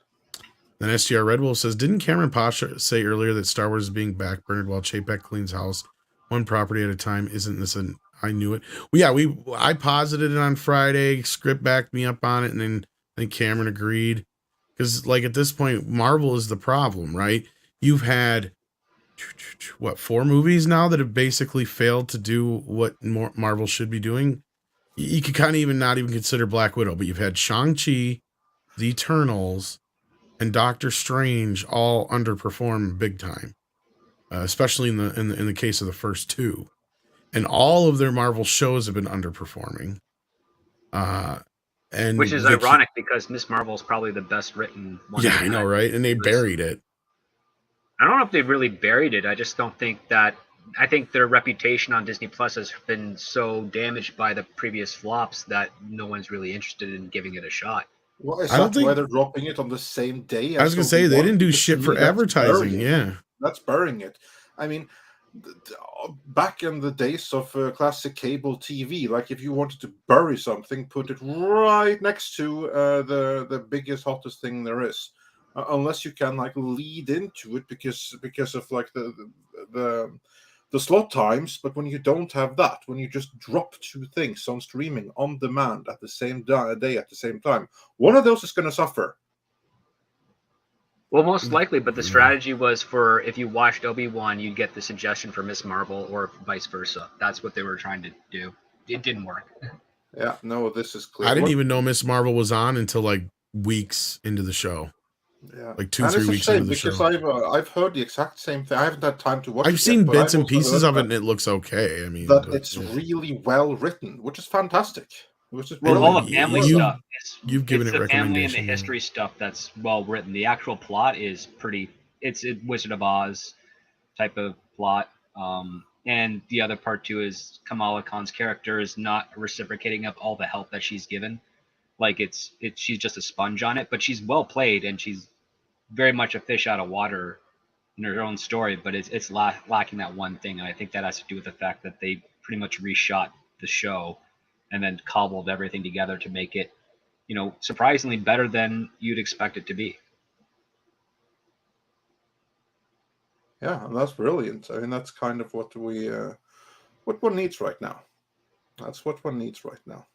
Speaker 1: Then SGR Red Wolf says, "Didn't Cameron Pasha say earlier that Star Wars is being backburned while Chapek cleans house one property at a time? Isn't this an... I knew it." Well, yeah, I posited it on Friday. Script backed me up on it, and then I think Cameron agreed. Because, like, at this point, Marvel is the problem, right? You've had, 4 movies now that have basically failed to do what Marvel should be doing? You could kind of even not even consider Black Widow, but you've had Shang-Chi, the Eternals, and Doctor Strange all underperform big time, especially in the case of the first two. And all of their Marvel shows have been underperforming. And
Speaker 5: which is ironic because Miss Marvel is probably the best written one.
Speaker 1: Yeah, I know, right? And they buried it.
Speaker 5: I don't know if they really buried it. I just don't think that. I think their reputation on Disney Plus has been so damaged by the previous flops that no one's really interested in giving it a shot.
Speaker 3: Well, is that why they're dropping it on the same day?
Speaker 1: I was gonna say they didn't do shit for advertising.
Speaker 3: That's burying it. I mean, back in the days of classic cable TV, like if you wanted to bury something, put it right next to the biggest, hottest thing there is. Unless you can like lead into it because of like the slot times, but when you don't have that, when you just drop two things on streaming on demand at the same day at the same time, one of those is going to suffer.
Speaker 5: Well, most likely, but the strategy was for if you watched Obi-Wan, you'd get the suggestion for Miss Marvel or vice versa. That's what they were trying to do. It didn't work.
Speaker 3: Yeah, no, this is clear.
Speaker 1: I didn't even know Miss Marvel was on until like weeks into the show.
Speaker 3: Yeah,
Speaker 1: like 2-3 weeks into the show.
Speaker 3: Because I've heard the exact same thing. I haven't had time to watch.
Speaker 1: I've seen bits and pieces of it, and it looks okay. I mean,
Speaker 3: that it's really well written, which is fantastic. Which is
Speaker 5: well, all the family stuff.
Speaker 1: You've given it
Speaker 5: the family and the
Speaker 1: recommendation.
Speaker 5: history stuff that's well written. The actual plot is pretty. It's a Wizard of Oz type of plot. And the other part too is Kamala Khan's character is not reciprocating of all the help that she's given. Like she's just a sponge on it, but she's well played and she's very much a fish out of water in her own story, but it's lacking that one thing, and I think that has to do with the fact that they pretty much reshot the show and then cobbled everything together to make it, surprisingly better than you'd expect it to be.
Speaker 3: Yeah, and that's brilliant. I mean, that's kind of what one needs right now. That's what one needs right now.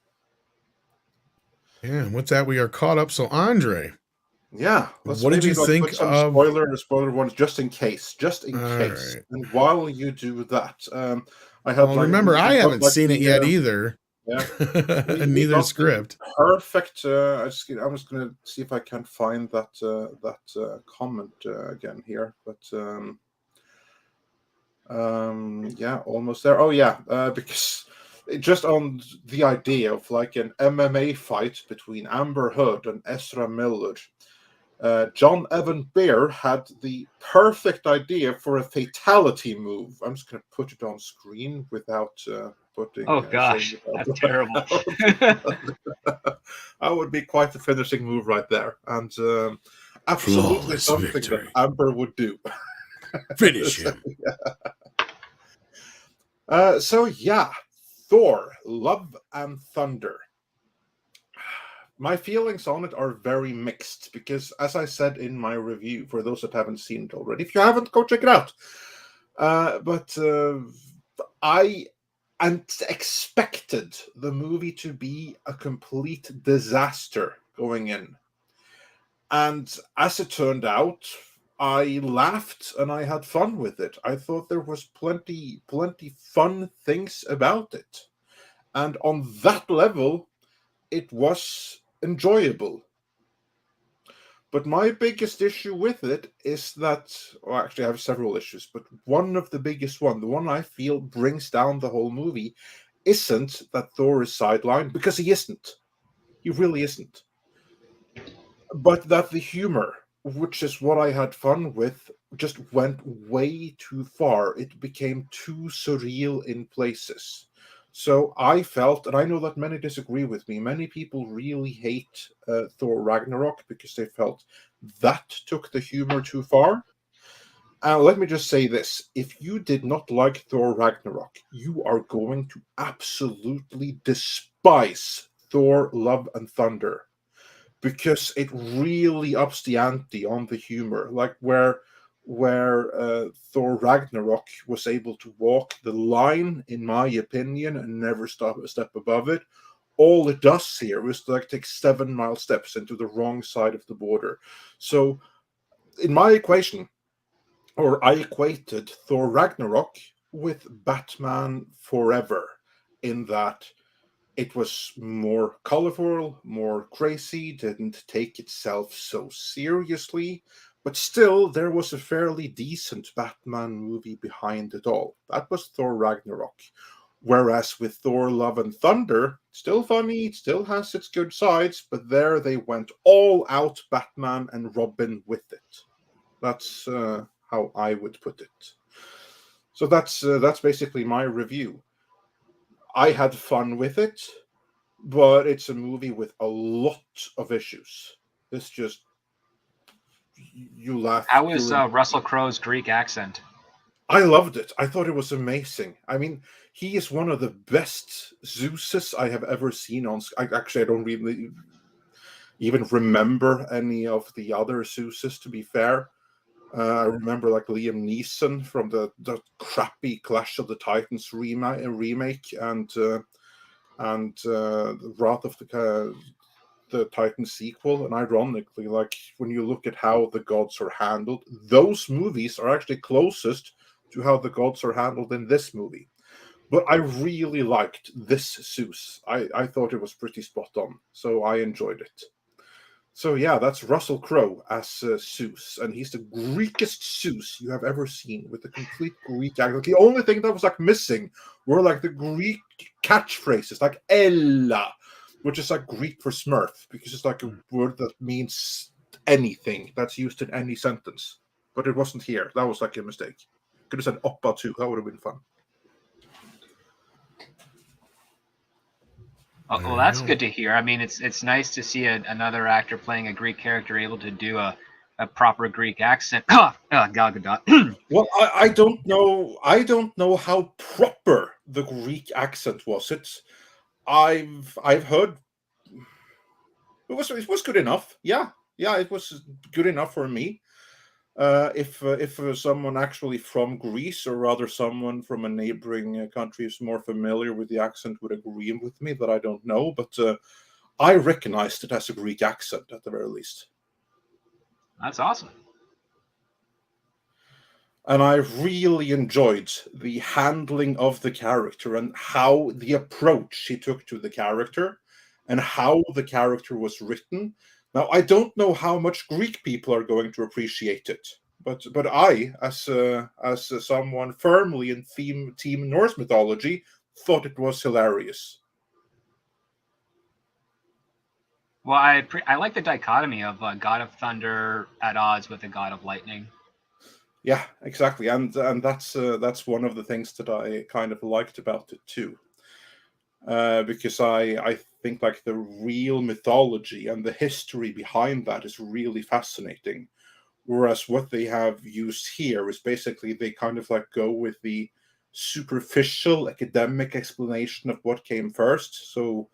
Speaker 1: Yeah, and with that, we are caught up. So, Andre.
Speaker 3: Yeah.
Speaker 1: What did you think
Speaker 3: put some
Speaker 1: of
Speaker 3: spoiler ones just in case? Right. And while you do that, I have.
Speaker 1: Well, remember, I haven't seen it yet either.
Speaker 3: Yeah,
Speaker 1: and neither script.
Speaker 3: Perfect. I'm just going to see if I can find that comment again here, but yeah, almost there. Oh yeah, because. Just on the idea of like an MMA fight between Amber Heard and Ezra Miller, John Evan Bear had the perfect idea for a fatality move. I'm just going to put it on screen without putting.
Speaker 5: Oh gosh, that's terrible.
Speaker 3: That would be quite a finishing move right there, and absolutely something that Amber would do.
Speaker 1: Finish him.
Speaker 3: So yeah. Thor, Love and Thunder. My feelings on it are very mixed because, as I said in my review, for those that haven't seen it already, if you haven't, go check it out. But I expected the movie to be a complete disaster going in. And as it turned out, I laughed and I had fun with it. I thought there was plenty fun things about it. And on that level, it was enjoyable. But my biggest issue with it is that, well, actually I have several issues, but one of the biggest one, the one I feel brings down the whole movie, isn't that Thor is sidelined, because he isn't. He really isn't. But that the humor, which is what I had fun with, just went way too far. It became too surreal in places. So I felt, and I know that many disagree with me, many people really hate Thor Ragnarok because they felt that took the humor too far. Let me just say this. If you did not like Thor Ragnarok, you are going to absolutely despise Thor Love and Thunder. Because it really ups the ante on the humor, like where Thor Ragnarok was able to walk the line, in my opinion, and never step above it. All it does here is like take 7 mile steps into the wrong side of the border. So, in my equation, or I equated Thor Ragnarok with Batman Forever, in that It was more colorful, more crazy, didn't take itself so seriously, but still there was a fairly decent Batman movie behind it all. That was Thor Ragnarok. Whereas with Thor Love and Thunder, still funny, it still has its good sides, but there they went all out Batman and Robin with it. That's how I would put it. So that's basically my review. I had fun with it, but it's a movie with a lot of issues. It's just you laugh.
Speaker 5: How was Russell Crowe's Greek accent?
Speaker 3: I loved it. I thought it was amazing. I mean, he is one of the best Zeuses I have ever seen on. I don't really even remember any of the other Zeuses, to be fair. I remember like Liam Neeson from the crappy Clash of the Titans remake and the Wrath of the Titan sequel. And ironically, like when you look at how the gods are handled, those movies are actually closest to how the gods are handled in this movie. But I really liked this Zeus. I thought it was pretty spot on, so I enjoyed it. So yeah, that's Russell Crowe as Zeus, and he's the Greekest Zeus you have ever seen, with the complete Greek accent. The only thing that was like missing were like the Greek catchphrases, like Ella, which is like Greek for Smurf, because it's like a word that means anything that's used in any sentence. But it wasn't here. That was like a mistake. Could have said Oppa too. That would have been fun.
Speaker 5: Oh, well, that's good to hear. I mean, it's nice to see another actor playing a Greek character able to do a proper Greek accent. Gal Gadot.
Speaker 3: Well, I don't know. I don't know how proper the Greek accent was. I've heard it was good enough. Yeah, it was good enough for me. If someone actually from Greece, or rather someone from a neighboring country, is more familiar with the accent, would agree with me, that I don't know. But I recognized it as a Greek accent at the very least.
Speaker 5: That's awesome.
Speaker 3: And I really enjoyed the handling of the character and how the approach he took to the character and how the character was written. Now, I don't know how much Greek people are going to appreciate it, but I, as someone firmly in Team Norse mythology, thought it was hilarious.
Speaker 5: Well, I like the dichotomy of God of Thunder at odds with the God of Lightning.
Speaker 3: Yeah, exactly, and that's one of the things that I kind of liked about it too. Because I think like the real mythology and the history behind that is really fascinating. Whereas what they have used here is basically they kind of like go with the superficial academic explanation of what came first. So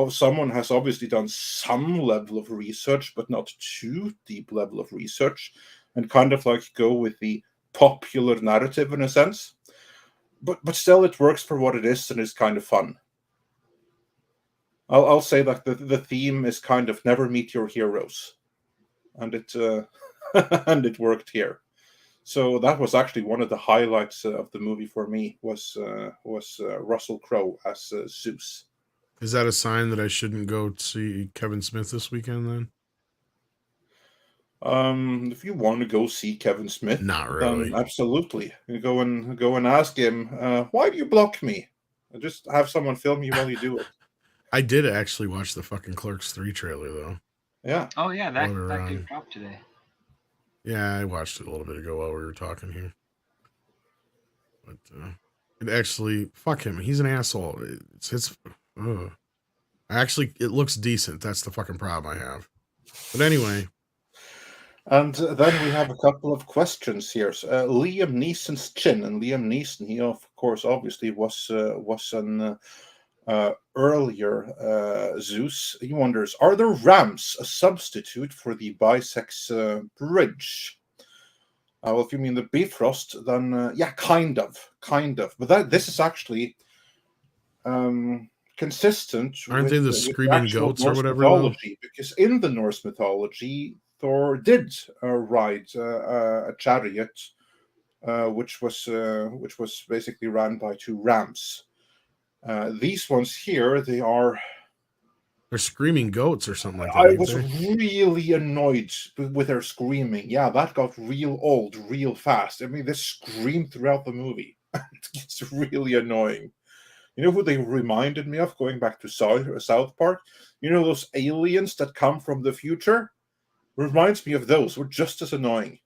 Speaker 3: someone has obviously done some level of research, but not too deep level of research, and kind of like go with the popular narrative in a sense. But still, it works for what it is and is kind of fun. I'll say that the theme is kind of never meet your heroes, and it and it worked here. So that was actually one of the highlights of the movie for me was Russell Crowe as Zeus.
Speaker 1: Is that a sign that I shouldn't go see Kevin Smith this weekend then?
Speaker 3: If you want to go see Kevin Smith,
Speaker 1: not really.
Speaker 3: Then absolutely, go and ask him, why do you block me? Just have someone film you while you do it.
Speaker 1: I did actually watch the fucking Clerks 3 trailer though.
Speaker 3: Yeah.
Speaker 5: Oh yeah, that did drop today.
Speaker 1: Yeah, I watched it a little bit ago while we were talking here. But it actually, fuck him. He's an asshole. Actually, it looks decent. That's the fucking problem I have. But anyway.
Speaker 3: And then we have a couple of questions here. Liam Neeson's chin, and Liam Neeson, he of course obviously was an earlier Zeus. He wonders, are the ramps a substitute for the bisex bridge? Well, if you mean the Bifrost, then yeah, kind of. But this is actually consistent.
Speaker 1: Aren't they the screaming goats or whatever?
Speaker 3: Mythology, because in the Norse mythology, Thor did ride a chariot, which was basically ran by two rams. These ones here, they're
Speaker 1: screaming goats or something like that.
Speaker 3: I was really annoyed with their screaming. Yeah, that got real old real fast. I mean, they scream throughout the movie. It's really annoying. You know who they reminded me of, going back to South Park? You know those aliens that come from the future? Reminds me of those. Were just as annoying.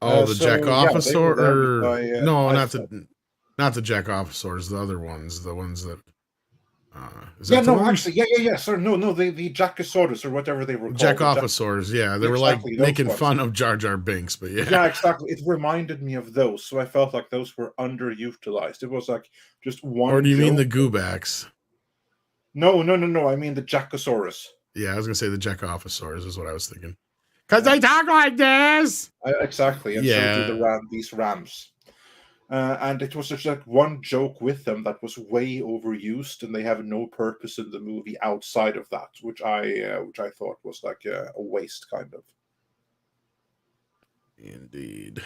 Speaker 1: Oh, the jack officer, no,
Speaker 3: I
Speaker 1: not the jack officers. The other ones, the ones that.
Speaker 3: Sorry, no, the Jackosaurus or whatever they were called.
Speaker 1: Jack officers, yeah, they were like making fun of Jar Jar Binks, but yeah.
Speaker 3: Yeah, exactly. It reminded me of those, so I felt like those were underutilized. It was like just one.
Speaker 1: Or do you mean the Goobacks?
Speaker 3: No. I mean the Jackosaurus.
Speaker 1: Yeah, I was gonna say the Jack officers is what I was thinking. Because they talk like this.
Speaker 3: Exactly, and so do these rams. And it was just like one joke with them that was way overused, and they have no purpose in the movie outside of that, which I thought was like a waste, kind of.
Speaker 1: Indeed.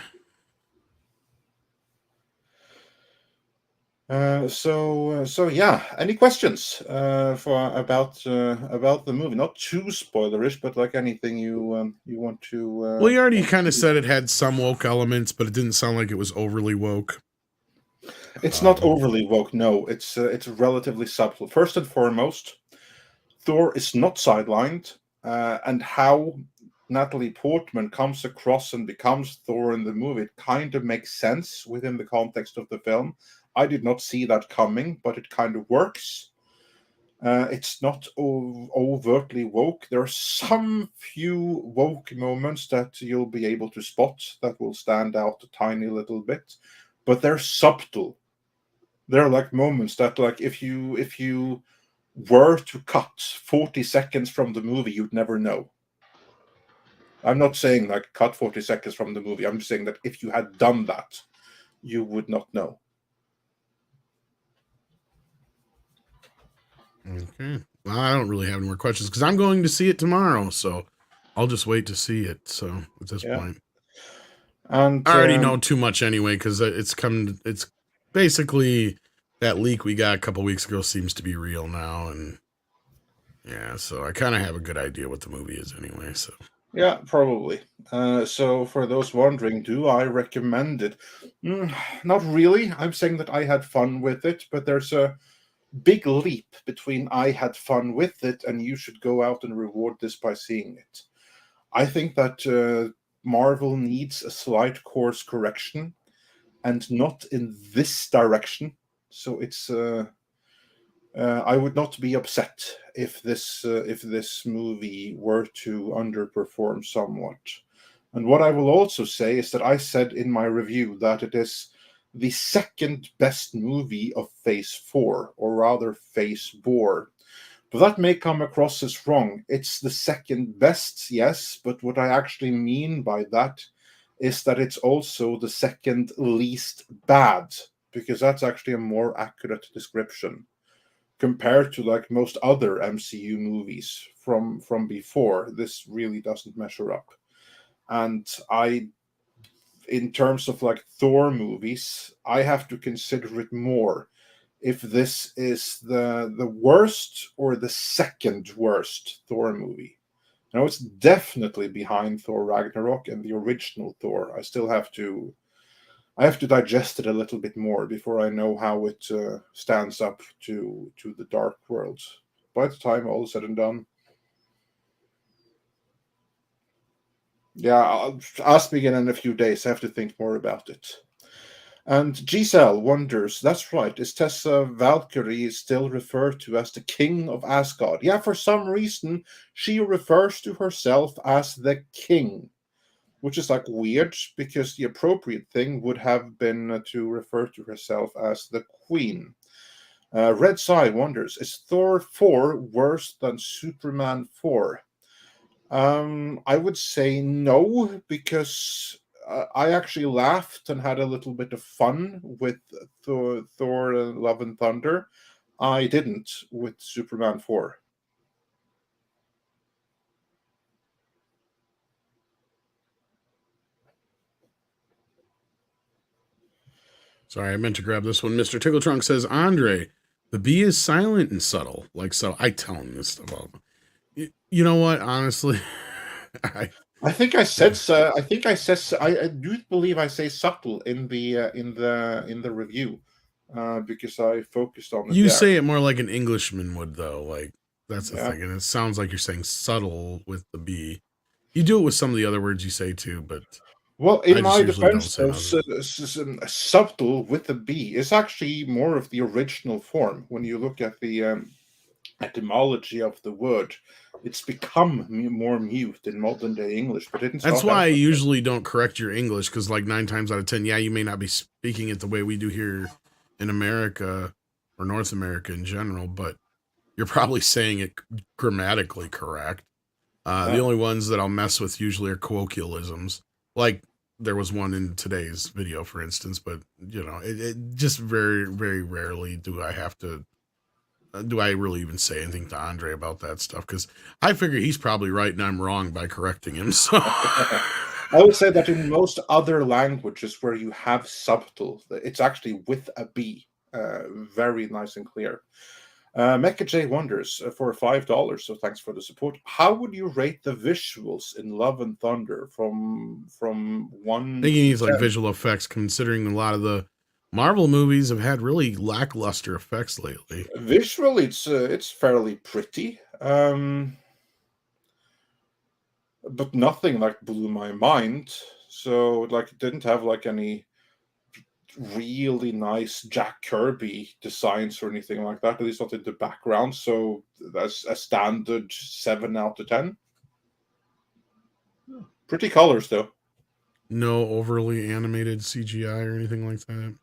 Speaker 3: So yeah. Any questions about the movie? Not too spoilerish, but like anything you want to.
Speaker 1: Well, you already kind of said it had some woke elements, but it didn't sound like it was overly woke.
Speaker 3: It's not overly woke. No, it's relatively subtle. First and foremost, Thor is not sidelined, and how Natalie Portman comes across and becomes Thor in the movie, it kind of makes sense within the context of the film. I did not see that coming, but it kind of works. It's not overtly woke. There are some few woke moments that you'll be able to spot that will stand out a tiny little bit, but they're subtle. They're like moments that, like, if you were to cut 40 seconds from the movie, you'd never know. I'm not saying like cut 40 seconds from the movie. I'm just saying that if you had done that, you would not know.
Speaker 1: Okay. Well, I don't really have any more questions because I'm going to see it tomorrow, so I'll just wait to see it. So at this point,
Speaker 3: and
Speaker 1: I already know too much anyway because it's basically that leak we got a couple weeks ago seems to be real now, and yeah, so I kind of have a good idea what the movie is anyway. So
Speaker 3: yeah, probably. So for those wondering, do I recommend it? Not really. I'm saying that I had fun with it, but there's a big leap between I had fun with it and you should go out and reward this by seeing it. I think that Marvel needs a slight course correction, and not in this direction. So it's I would not be upset if this movie were to underperform somewhat. And what I will also say is that I said in my review that it is the second best movie of Phase 4, or rather Phase 4. But that may come across as wrong. It's the second best, yes, but what I actually mean by that is that it's also the second least bad, because that's actually a more accurate description compared to like most other MCU movies from before. This really doesn't measure up. And in terms of like Thor movies, I have to consider it more if this is the worst or the second worst Thor movie. Now, it's definitely behind Thor Ragnarok and the original Thor. I have to digest it a little bit more before I know how it stands up to the Dark World. By the time all is said and done, yeah, ask me again in a few days. I have to think more about it. And Giselle wonders, that's right, is Tessa Valkyrie still referred to as the King of Asgard? Yeah, for some reason, she refers to herself as the King, which is like weird, because the appropriate thing would have been to refer to herself as the Queen. Red Sai wonders, is Thor 4 worse than Superman 4? I would say no, because I actually laughed and had a little bit of fun with Thor Love and Thunder. I didn't with Superman 4.
Speaker 1: Sorry, I meant to grab this one. Mr. Tickle Trunk says, Andre, the B is silent and subtle. Like, so I tell him this stuff all. You know what? Honestly,
Speaker 3: I think I said. I do believe I say subtle in the review, because I focused on it.
Speaker 1: You
Speaker 3: there.
Speaker 1: say it more like an Englishman would, though. Like, that's the thing, and it sounds like you're saying subtle with the B. You do it with some of the other words you say too, but
Speaker 3: well, in my defense, subtle with the B is actually more of the original form. When you look at the etymology of the word, it's become more mute in modern day English, but
Speaker 1: that's why I usually don't correct your English, because like 9 times out of 10, you may not be speaking it the way we do here in America or North America in general, but you're probably saying it grammatically correct. The only ones that I'll mess with usually are colloquialisms. Like there was one in today's video, for instance, but it just very, very rarely do I really even say anything to Andre about that stuff, because I figure he's probably right and I'm wrong by correcting him. So
Speaker 3: I would say that in most other languages where you have subtle, it's actually with a B. Very nice and clear. Mecha J wonders for $5, so thanks for the support. How would you rate the visuals in Love and Thunder from 1?
Speaker 1: I think he needs like visual effects, considering a lot of the Marvel movies have had really lackluster effects lately.
Speaker 3: Visually, it's fairly pretty, but nothing like blew my mind. So like it didn't have like any really nice Jack Kirby designs or anything like that, at least not in the background. So that's a standard 7 out of 10. Pretty colors though.
Speaker 1: No overly animated CGI or anything like that.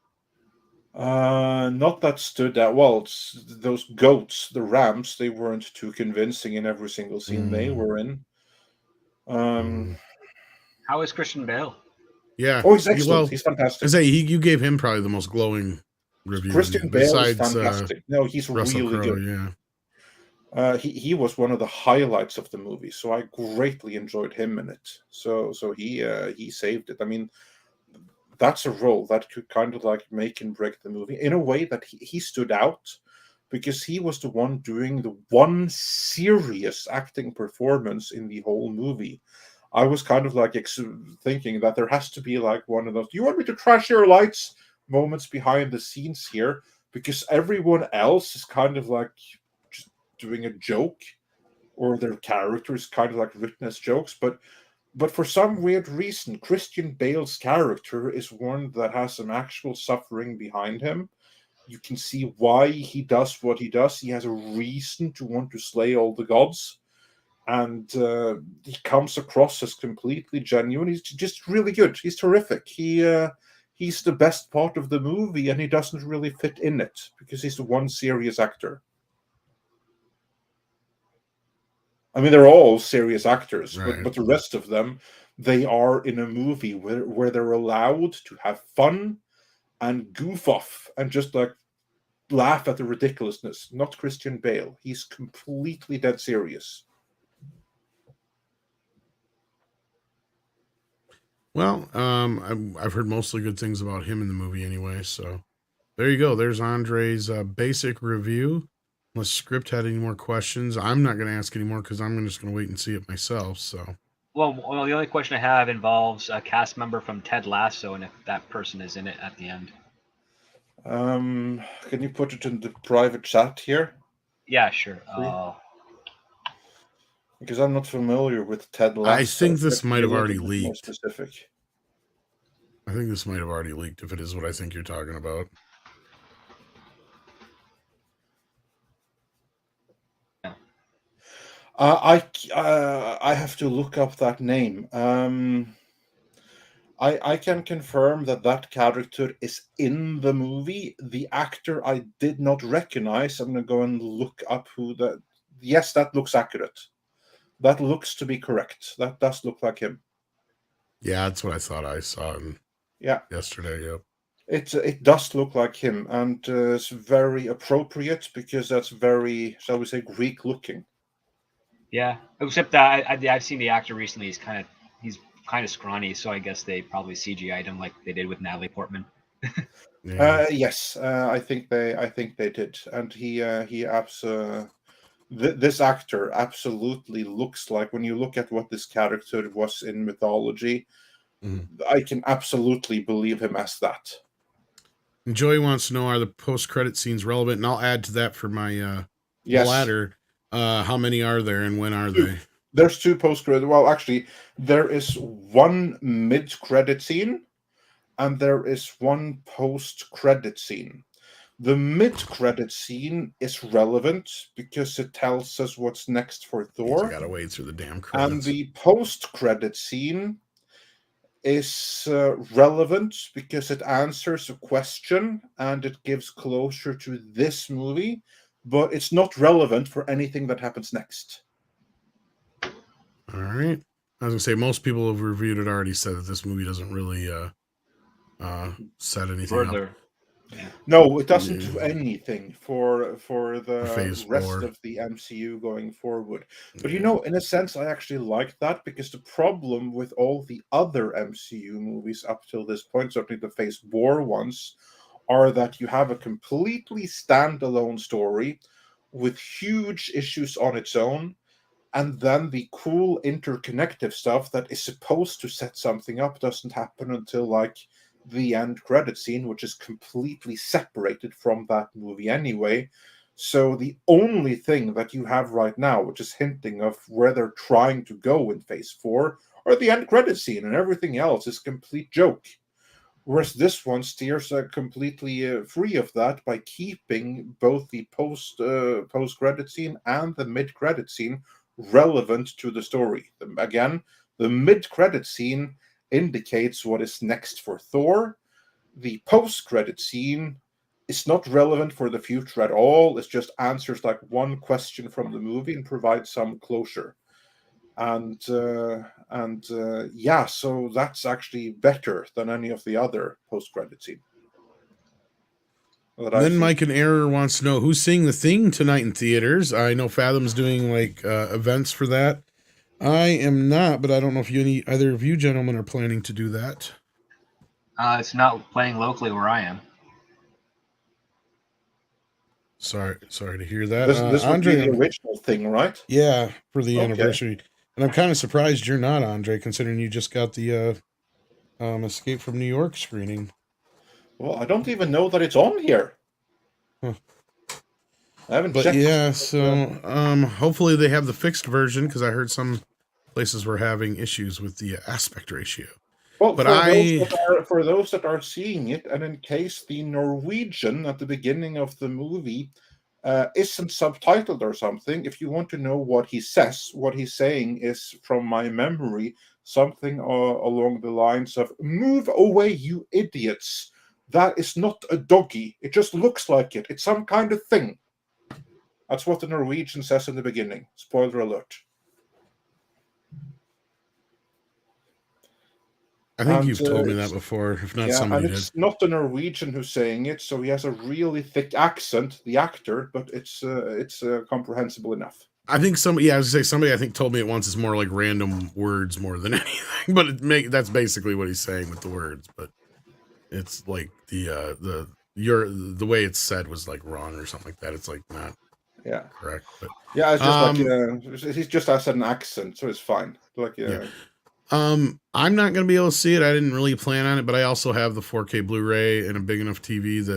Speaker 3: Not that stood out. Well, it's those goats, the rams, they weren't too convincing in every single scene they were in.
Speaker 5: How is Christian Bale?
Speaker 1: Yeah.
Speaker 3: Oh, he's excellent. Well, he's fantastic.
Speaker 1: I say you gave him probably the most glowing review.
Speaker 3: Christian Bale is fantastic. No, he's
Speaker 1: Russell
Speaker 3: really
Speaker 1: Crowe,
Speaker 3: good.
Speaker 1: Yeah.
Speaker 3: He was one of the highlights of the movie, so I greatly enjoyed him in it. So he saved it. I mean, that's a role that could kind of like make and break the movie in a way that he stood out, because he was the one doing the one serious acting performance in the whole movie. I was kind of like thinking that there has to be like one of those, "Do you want me to trash your lights?" moments behind the scenes here, because everyone else is kind of like just doing a joke, or their character is kind of like written as jokes, but for some weird reason, Christian Bale's character is one that has some actual suffering behind him. You can see why he does what he does. He has a reason to want to slay all the gods. And he comes across as completely genuine. He's just really good. He's terrific. He's the best part of the movie, and he doesn't really fit in it because he's the one serious actor. I mean, they're all serious actors, right, but the rest of them, they are in a movie where they're allowed to have fun and goof off and just like laugh at the ridiculousness. Not Christian Bale. He's completely dead serious.
Speaker 1: Well, I've heard mostly good things about him in the movie anyway, so there you go. There's Andre's basic review. Unless Script had any more questions, I'm not going to ask any more because I'm just going to wait and see it myself. So,
Speaker 5: well, the only question I have involves a cast member from Ted Lasso, and if that person is in it at the end.
Speaker 3: Can you put it in the private chat here?
Speaker 5: Yeah, sure.
Speaker 3: Because I'm not familiar with Ted Lasso.
Speaker 1: I think this might have already leaked.
Speaker 3: More specific.
Speaker 1: I think this might have already leaked if it is what I think you're talking about.
Speaker 3: I have to look up that name. I can confirm that character is in the movie. The actor I did not recognize. I'm going to go and look up who that. Yes, that looks accurate. That looks to be correct. That does look like him.
Speaker 1: Yeah, that's what I thought I saw yesterday. Yep.
Speaker 3: It does look like him, and it's very appropriate because that's very, shall we say, Greek looking.
Speaker 5: Yeah, except that I've seen the actor recently. He's kind of scrawny, so I guess they probably CGI'd him like they did with Natalie Portman.
Speaker 1: Yeah.
Speaker 3: Yes, I think they did, and this actor absolutely looks like, when you look at what this character was in mythology, I can absolutely believe him as that.
Speaker 1: And Joey wants to know, are the post-credit scenes relevant? And I'll add to that for my
Speaker 3: Yes.
Speaker 1: bladder. How many are there and when are they?
Speaker 3: There's 2 post-credit. Well, actually, there is 1 mid-credit scene, and there is 1 post-credit scene. The mid-credit scene is relevant because it tells us what's next for Thor.
Speaker 1: I gotta wade through the damn credits.
Speaker 3: And the post-credit scene is relevant because it answers a question and it gives closure to this movie, but it's not relevant for anything that happens next.
Speaker 1: All right. I was gonna say, most people who've reviewed it already said that this movie doesn't really set anything up.
Speaker 5: Yeah.
Speaker 3: No, it doesn't do anything for the
Speaker 1: Phase
Speaker 3: rest
Speaker 1: 4
Speaker 3: of the MCU going forward. But you know, in a sense, I actually like that, because the problem with all the other MCU movies up till this point, certainly the Phase 4 ones, are that you have a completely standalone story with huge issues on its own, and then the cool interconnective stuff that is supposed to set something up doesn't happen until like the end credit scene, which is completely separated from that movie anyway. So the only thing that you have right now, which is hinting of where they're trying to go in Phase 4, are the end credit scene, and everything else is complete joke. Whereas this one steers completely free of that by keeping both the post credit scene and the mid credit scene relevant to the story. Again, the mid credit scene indicates what is next for Thor. The post-credit scene is not relevant for the future at all. It just answers like 1 question from the movie and provides some closure. And yeah, so that's actually better than any of the other post-credit scene.
Speaker 1: Then Mike and Error wants to know, who's seeing The Thing tonight in theaters? I know Fathom's doing like events for that. I am not, but I don't know if either of you gentlemen are planning to do that.
Speaker 5: It's not playing locally where I am.
Speaker 1: Sorry to hear that.
Speaker 3: This would
Speaker 1: Andre,
Speaker 3: be the original Thing, right?
Speaker 1: Yeah, for the anniversary. And I'm kind of surprised you're not, Andre, considering you just got the Escape from New York screening.
Speaker 3: Well, I don't even know that it's on here.
Speaker 1: Huh.
Speaker 3: I haven't checked.
Speaker 1: Yeah, so hopefully they have the fixed version, because I heard some places were having issues with the aspect ratio.
Speaker 3: Well, but for those that are seeing it, and in case the Norwegian at the beginning of the movie isn't subtitled or something, if you want to know what he says, what he's saying is, from my memory, something along the lines of, "Move away, you idiots. That is not a doggy. It just looks like it. It's some kind of thing." That's what the Norwegian says in the beginning. Spoiler alert.
Speaker 1: I think you've told me that before, if not somebody did.
Speaker 3: It's not the Norwegian who's saying it, so he has a really thick accent, the actor, but it's comprehensible enough.
Speaker 1: I think somebody I think told me it once, it's more like random words more than anything, but that's basically what he's saying with the words, but it's like the way it's said was like wrong or something like that. It's like not correct. But
Speaker 3: yeah, it's just like he's just has an accent, so it's fine. Like
Speaker 1: I'm not gonna be able to see it. I didn't really plan on it, but I also have the 4K Blu-ray and a big enough TV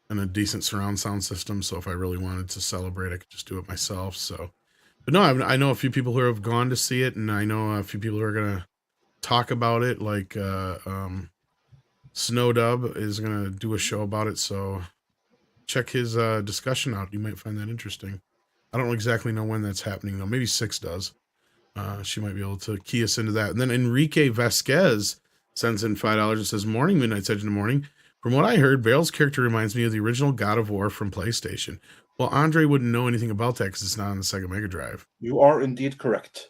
Speaker 1: and a decent surround sound system. So if I really wanted to celebrate, I could just do it myself. So, but no, I know a few people who have gone to see it, and I know a few people who are gonna talk about it. Like Snowdub is gonna do a show about it, so check his discussion out. You might find that interesting. I don't exactly know when that's happening though. Maybe 6 does. She might be able to key us into that. And then Enrique Vasquez sends in $5 and says, "Morning, Midnight's Edge in the morning. From what I heard, Barrel's character reminds me of the original God of War from PlayStation." Well, Andre wouldn't know anything about that because it's not on the Sega Mega Drive.
Speaker 3: You are indeed correct.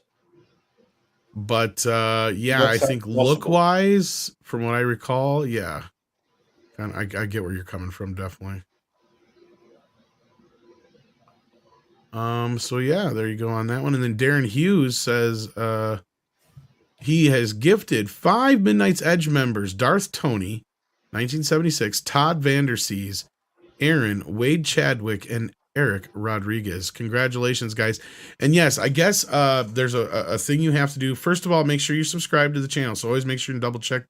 Speaker 1: But I think look-wise, from what I recall, yeah. I get where you're coming from, definitely. So yeah, there you go on that one. And then Darren Hughes says he has gifted 5 Midnight's Edge members, Darth Tony, 1976, Todd Vandersees, Aaron, Wade Chadwick, and Eric Rodriguez. Congratulations, guys. And yes, I guess there's a thing you have to do. First of all, make sure you subscribe to the channel. So always make sure and double check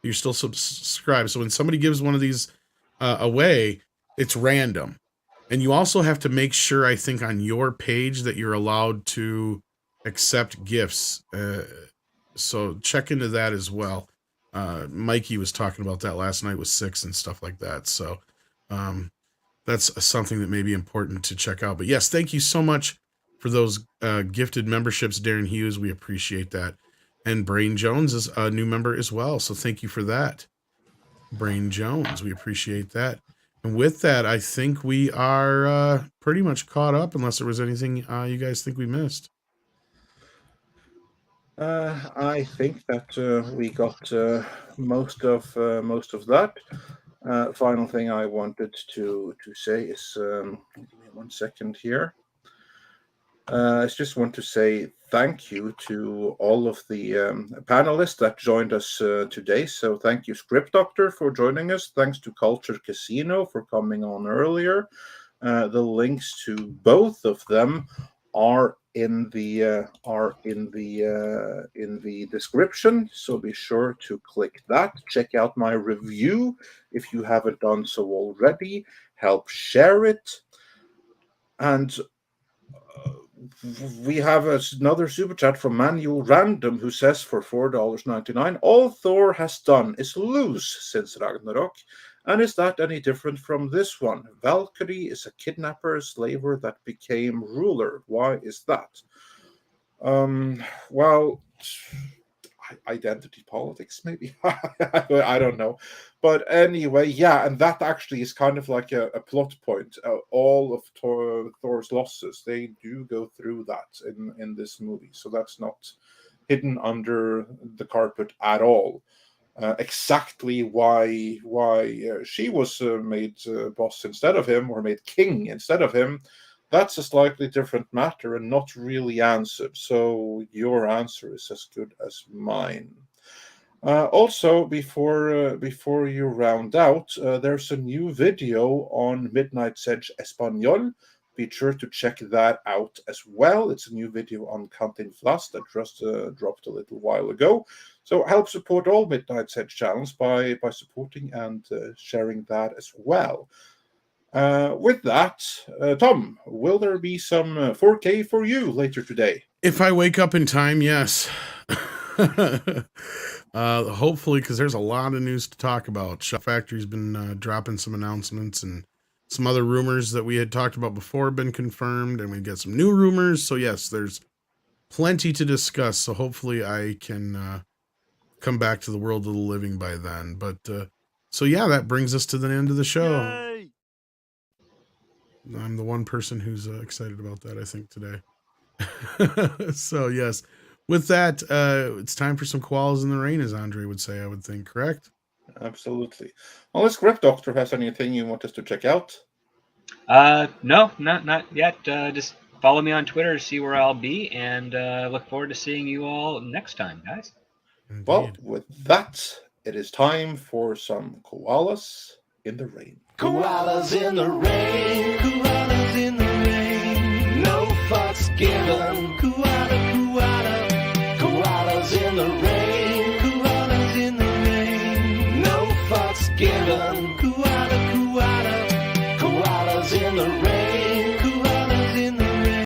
Speaker 1: you're still subscribed. So when somebody gives one of these away, it's random. And you also have to make sure, I think, on your page that you're allowed to accept gifts. So check into that as well. Mikey was talking about that last night with 6 and stuff like that. So that's something that may be important to check out. But yes, thank you so much for those gifted memberships, Darren Hughes. We appreciate that. And Brain Jones is a new member as well. So thank you for that, Brain Jones. We appreciate that. And with that, I think we are pretty much caught up, unless there was anything you guys think we missed.
Speaker 3: I think that we got most of that. Final thing I wanted to say is, give me 1 second here. I just want to say thank you to all of the panelists that joined us today. So thank you, Script Doctor, for joining us. Thanks to Culture Casino for coming on earlier. The links to both of them are in the description, so be sure to click that. Check out my review if you haven't done so already. Help share it. And we have another super chat from Manuel Random, who says for $4.99, all Thor has done is lose since Ragnarok. And is that any different from this one? Valkyrie is a kidnapper, slaver that became ruler. Why is that? Well, identity politics, maybe. I don't know. But anyway, yeah, and that actually is kind of like a plot point. All of Thor's losses, they do go through that in this movie. So that's not hidden under the carpet at all. Exactly why she was made boss instead of him, or made king instead of him, that's a slightly different matter and not really answered. So your answer is as good as mine. Also, before you round out, there's a new video on Midnight's Edge Espanol. Be sure to check that out as well. It's a new video on Cantinflas that just dropped a little while ago. So help support all Midnight's Edge channels by supporting and sharing that as well. With that, Tom, will there be some 4K for you later today?
Speaker 1: If I wake up in time, yes. Hopefully, because there's a lot of news to talk about. Shop Factory's been dropping some announcements, and some other rumors that we had talked about before have been confirmed, and we get some new rumors. So yes, there's plenty to discuss. So hopefully I can come back to the world of the living by then. But so yeah, that brings us to the end of the show. Yay! I'm the one person who's excited about that, I think, today. So yes, with that, it's time for some koalas in the rain, as Andre would say, I would think, correct?
Speaker 3: Absolutely. Well, this Script Doctor has anything you want us to check out?
Speaker 5: No, not yet. Just follow me on Twitter to see where I'll be, and look forward to seeing you all next time, guys.
Speaker 1: Indeed.
Speaker 3: Well, with that, it is time for some koalas in the rain.
Speaker 6: Koalas in the rain, koalas in the rain, no fucks given. Koala, koala, koalas in the rain, koalas in the rain, no fucks given. Koala, koala, koalas in the rain.